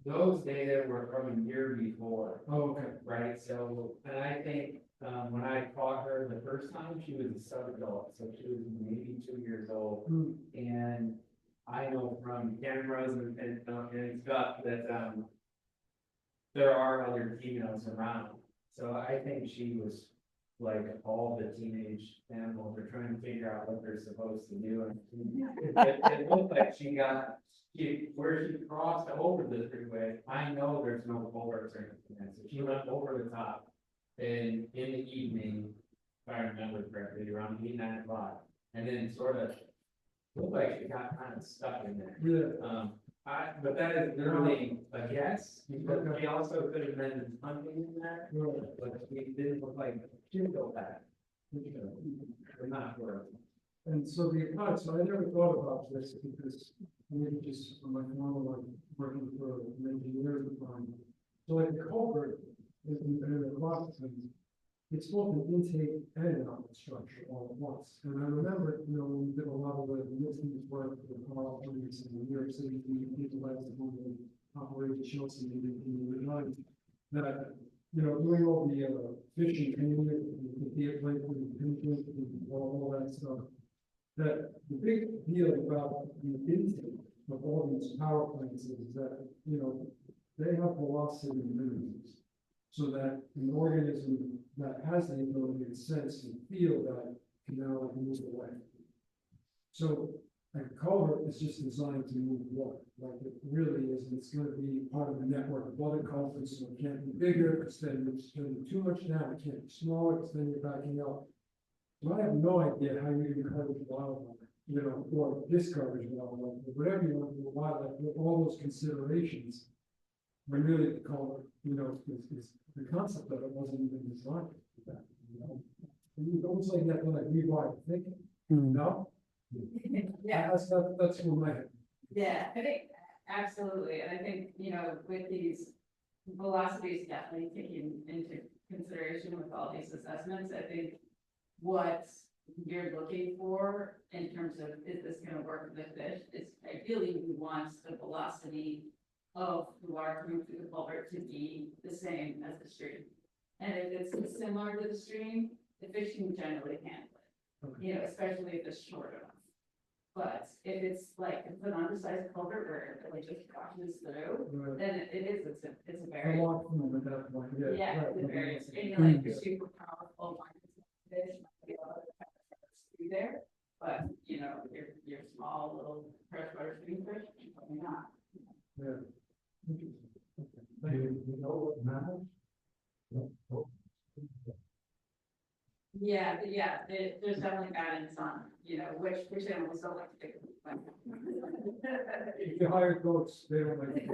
those data were from a year before, Oh, okay. right? So, and I think, when I taught her the first time, she was a sub-adult, so she was maybe 2 years old. And I know from cameras and stuff that, there are other females around. So I think she was like all the teenage animals are trying to figure out what they're supposed to do. And it looked like where she crossed over the freeway, I know there's no culverts or anything, so she went over the top. And in the evening, if I remember correctly, around 8, 9 o'clock, and then sort of looked like she got kind of stuck in there. Yeah. But that is literally a guess, because we also could have been hunting in that, but we didn't look like she would go back. We're not sure. And so so I never thought about this because maybe just from my normal, like working for many years at the time. So like the culvert in the processing, it's both an intake and an outlet structure all at once. And I remember, when we did a lot of the listening work for the Carl Police in New York City, people like to operate the Chelsea in the night, that, doing all the fishing training, the theater, all that stuff, that the big deal about the intake of all these power plants is that, they have velocity minimums. So that an organism that has the ability to sense and feel that can now move away. So a culvert is just designed to move water, like it really is, and it's going to be part of the network of other culverts, so it can't be bigger, because then you're spending too much down, it can't be smaller, because then you're backing up. So I have no idea how you encourage wildlife, or discourage wildlife, or whatever you want to do with wildlife, with all those considerations. When really the culvert, is the concept of it wasn't even designed for that, It's almost like you have to rewire thinking, no? Yeah. That's where my head. Yeah, I think absolutely, and I think, with these velocities definitely taken into consideration with all these assessments, I think what you're looking for in terms of, is this gonna work with the fish, is ideally we want the velocity of the water coming through the culvert to be the same as the stream. And if it's similar to the stream, the fish can generally handle it, especially if it's short enough. But if it's like, it's an undersized culvert where it like just crashes through, then it's a very. Yeah, it's a very, and you're like, you're super powerful, fish, might be a lot of through there. But, you know, your small little freshwater shooting fish, probably not. Yeah, there's definitely guidance on, you know, which animals don't like to take. If you hire goats, they don't like.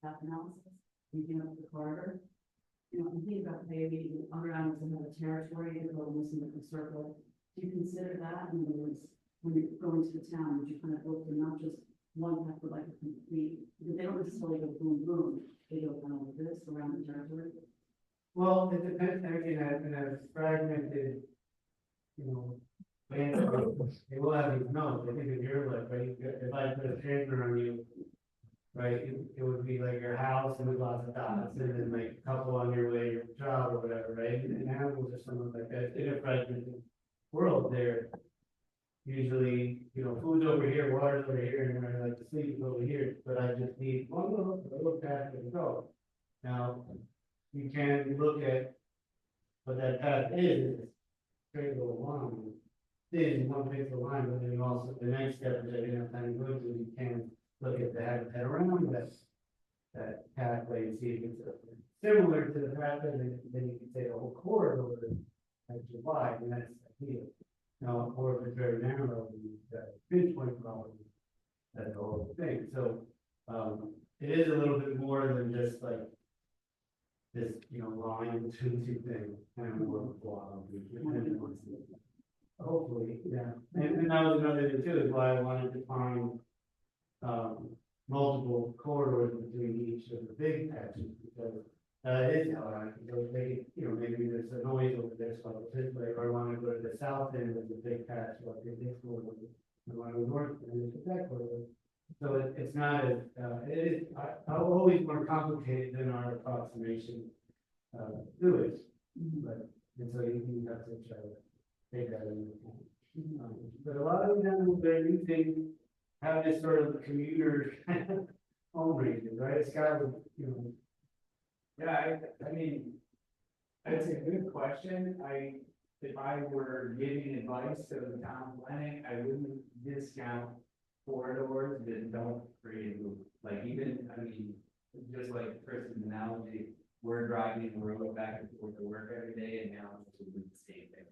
Staff analysis, thinking of the corridor. You know, I'm thinking about maybe other animals that have a territory, to go listen to the circle. Do you consider that, in other words, when you go into the town, would you kind of go for not just one path, but like a complete, because they don't necessarily go boom, boom, they go kind of like this around the territory? Well, it depends, I mean, in a fragmented, you know, landscape, it will have these nodes. I think if you're like, right, if I put a trainer on you, right, it would be like your house and with lots of dots, and then like a couple on your way, your job or whatever, right? And animals are something like that, in a fragmented world, they're usually, you know, food's over here, water's over here, and where I like to sleep is over here, but I just need one little path to go. Now, you can look at what that path is, straight little line, thin, one pixel line, but then you also, the next step, which I didn't have time to go to, you can look at the habitat around that pathway and see if it's similar to the pathway, then you can say the whole corridor that's wide, and that's ideal. Now, or if it's very narrow, that pinpoint problem, that's the whole thing. So, it is a little bit more than just like this, you know, line between two things, kind of more of a blob. Hopefully, yeah. And that was another thing too, is why I wanted to find, multiple corridors between each of the big patches, because it is how I can go, maybe, you know, maybe there's a noise over there, so I'll this way, or I want to go to the south end of the big patch, so I can this corridor, I want to go north, and look at that corridor. So it's not as, it is, I'm always more complicated than our approximation, do it, but, and so you have to try to take that into account. But a lot of them, they're using, have this sort of commuter home ranges, right? It's got, you know. Yeah, I mean, that's a good question. If I were giving advice to the town planning, I wouldn't discount corridors that don't create a loop. Like even, I mean, just like Chris's analogy, we're driving the road back and forth to work every day, and now it's the same thing.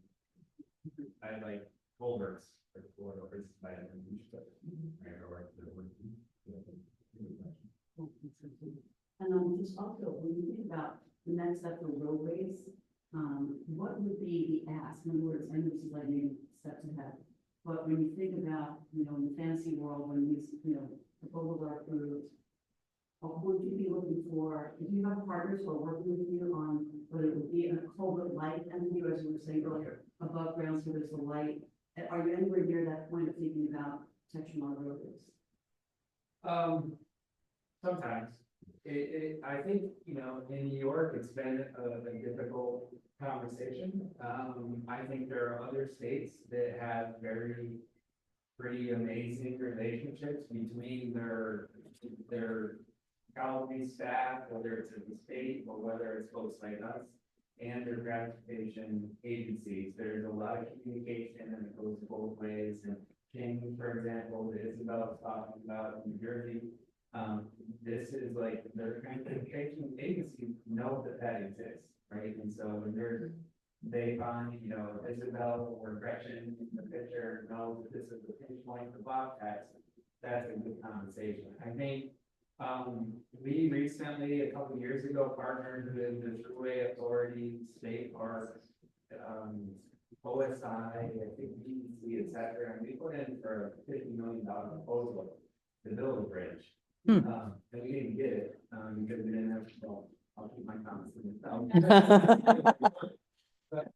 I like culverts for corridors, by And just also, when you think about the next step for roadways, what would be the ask? In other words, I know this is like maybe steps ahead, but when you think about, you know, in the fantasy world, when these, you know, proposals are approved, what would you be looking for? If you have partners who are working with you on whether it would be a culvert light, and you, as you were saying earlier, above ground, so there's a light. Are you anywhere near that point of thinking about protection on roadways? Sometimes. I think, you know, in New York, it's been a difficult conversation. I think there are other states that have pretty amazing relationships between their Calgary staff, whether it's at the state or whether it's folks like us, and their gratification agencies. There's a lot of communication and it goes both ways. And King, for example, that Isabel was talking about in New Jersey, this is like their gratification agencies know that exists, right? And so when they find, you know, Isabel or Gretchen in the picture knows that this is the pinch point for Bobcats, that's a good conversation. I think we recently, a couple of years ago, partnered with the Thruway Authority, State Parks, OSI, I think BBC, et cetera, and we put in for a $50 million proposal to build a bridge. And we didn't get it, because we didn't have, well, I'll keep my comments to myself. But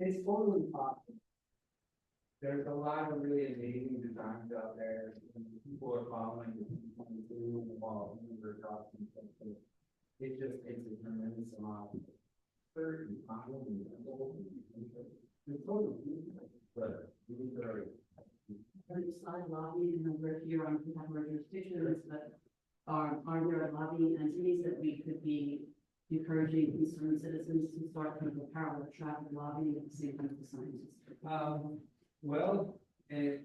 it's totally possible. There's a lot of really amazing designs out there, and people are following the 22 and the wall, if it just takes a tremendous amount of effort and time and but these are. Side lobby, and we're here on behalf of our jurisdictions, but are there lobbying entities that we could be encouraging concerned citizens to start kind of a parallel track of lobbying at the same time as the scientists? Well, and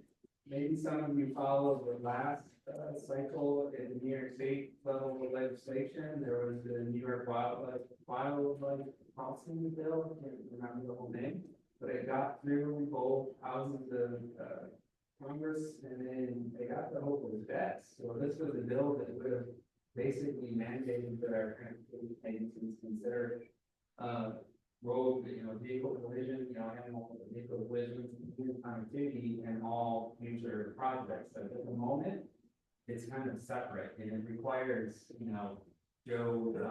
maybe some of you followed the last cycle in the New York State level of legislation. There was the New York Wildlife Policy Bill, I can't remember the whole name, but it got through both houses of Congress, and then they got the hope was best. So this was a bill that would have basically mandated that our transportation agencies consider road, vehicle collision, animal vehicle collisions, connectivity, and all future projects. So at the moment, it's kind of separate, and it requires, Joe, to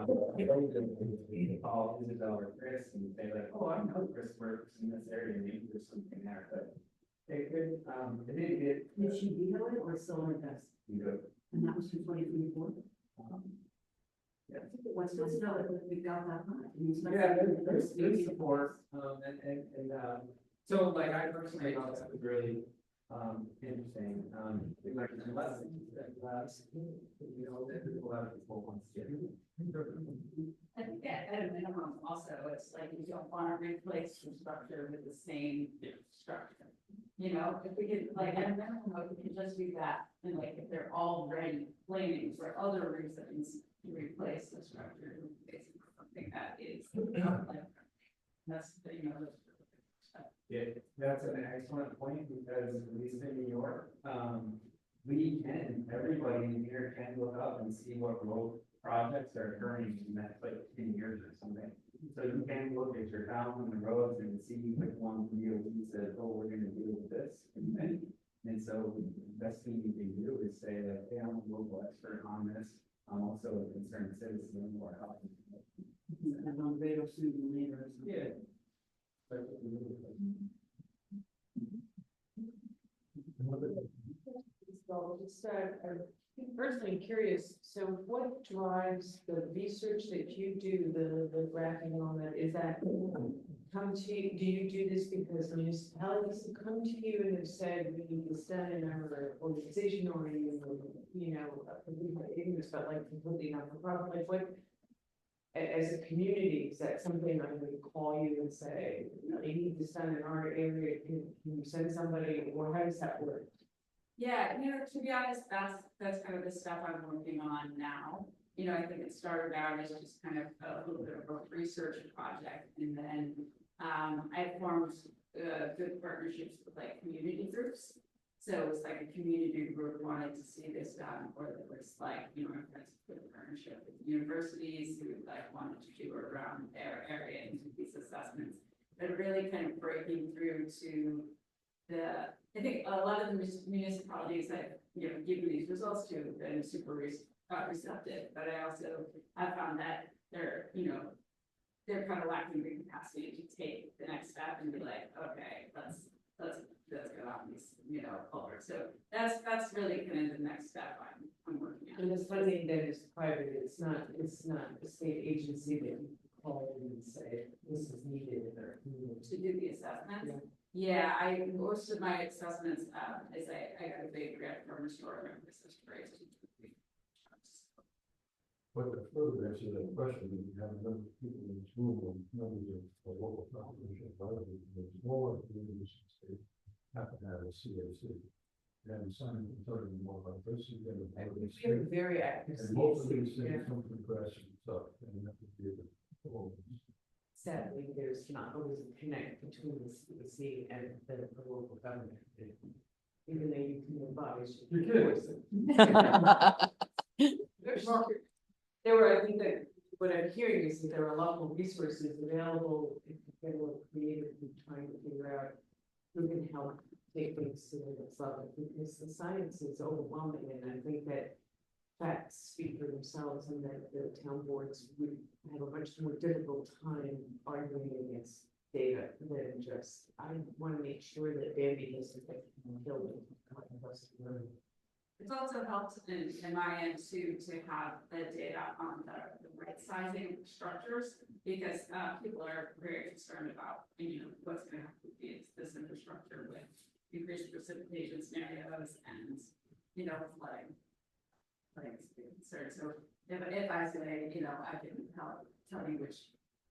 call Isabel or Chris and say like, oh, I know Chris works in this area, maybe there's something there, but they could, they didn't get. Did she veto it or still invest? And that was from 2024? Yeah. What's this know that we've got that much? Yeah, there's support, so like I personally thought that was really, interesting, like the lessons that last, that people have people wants to do. I think at a minimum also, it's like you don't want to replace the structure with the same structure. If we could, like, at a minimum, if we could just do that, and like, if they're already planning for other reasons to replace the structure, basically something that is, like, that's, Yeah, that's an excellent point, because at least in New York, everybody in here can look up and see what road projects are occurring in the next like 10 years or something. So you can look at your town and the roads and see which one DOT says, oh, we're gonna deal with this. And so the best thing you can do is say that, hey, I'm a local expert on this. I'm also a concerned citizen or helping. and on radar soon later. Yeah. So just, I'm personally curious, so what drives the research that you do, the graphing and all that, is that come to you, do you do this because municipalities have come to you and have said, we need this done in our organization, or ignorance, but like completely not for profit, like what, as a community, is that something I'm going to call you and say, they need this done in our area, can you send somebody, or how does that work? Yeah, to be honest, that's kind of the stuff I'm working on now. I think it started out as just kind of a little bit of a research project, and then I formed good partnerships with like community groups. So it was like a community group wanted to see this done, or there was like, our friends with a partnership with universities who like wanted to do around their area and do these assessments. But really kind of breaking through to I think a lot of the municipalities that given these results to have been super receptive, but I also have found that they're kind of lacking the capacity to take the next step and be like, okay, let's go on these culverts. So that's really kind of the next step I'm working on. And the funding that is private, it's not a state agency that you call and say, this is needed in our community. To do the assessments. Yeah. Yeah, most of my assessments, is I got a big grant from Suburban, this is great. But the further answer to that question, is you have a number of people in this room, and members of local population, the smaller communities in the state have to have a CAC. And Simon can tell you more about this. You get a- We have a very active. And most of these CAC, things come from grassroots up, and you have to be able to. Sadly, there's not always a connect between the CAC and the local government. Even though you can advise. You can. There were, I think that what I'm hearing is that there are a lot more resources available if people are creatively trying to figure out who can help take things to the next level, because the science is overwhelming, and I think that facts speak for themselves, and that the town boards would have a much more difficult time arguing against data than just, I want to make sure that Bambi doesn't get killed. It's also helped in my end to have the data on the right sizing structures, because, people are very concerned about, what's gonna happen with this infrastructure with increased precipitation scenarios and, flooding. Concern, so if I say, I can help tell you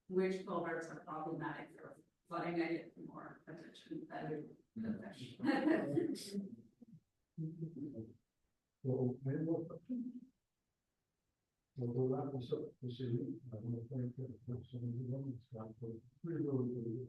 which culverts are problematic for flooding, I get more attention than the fish. So, any more questions? We'll go around this up, this is, I'm gonna thank you for some of the ones, Scott, for pretty really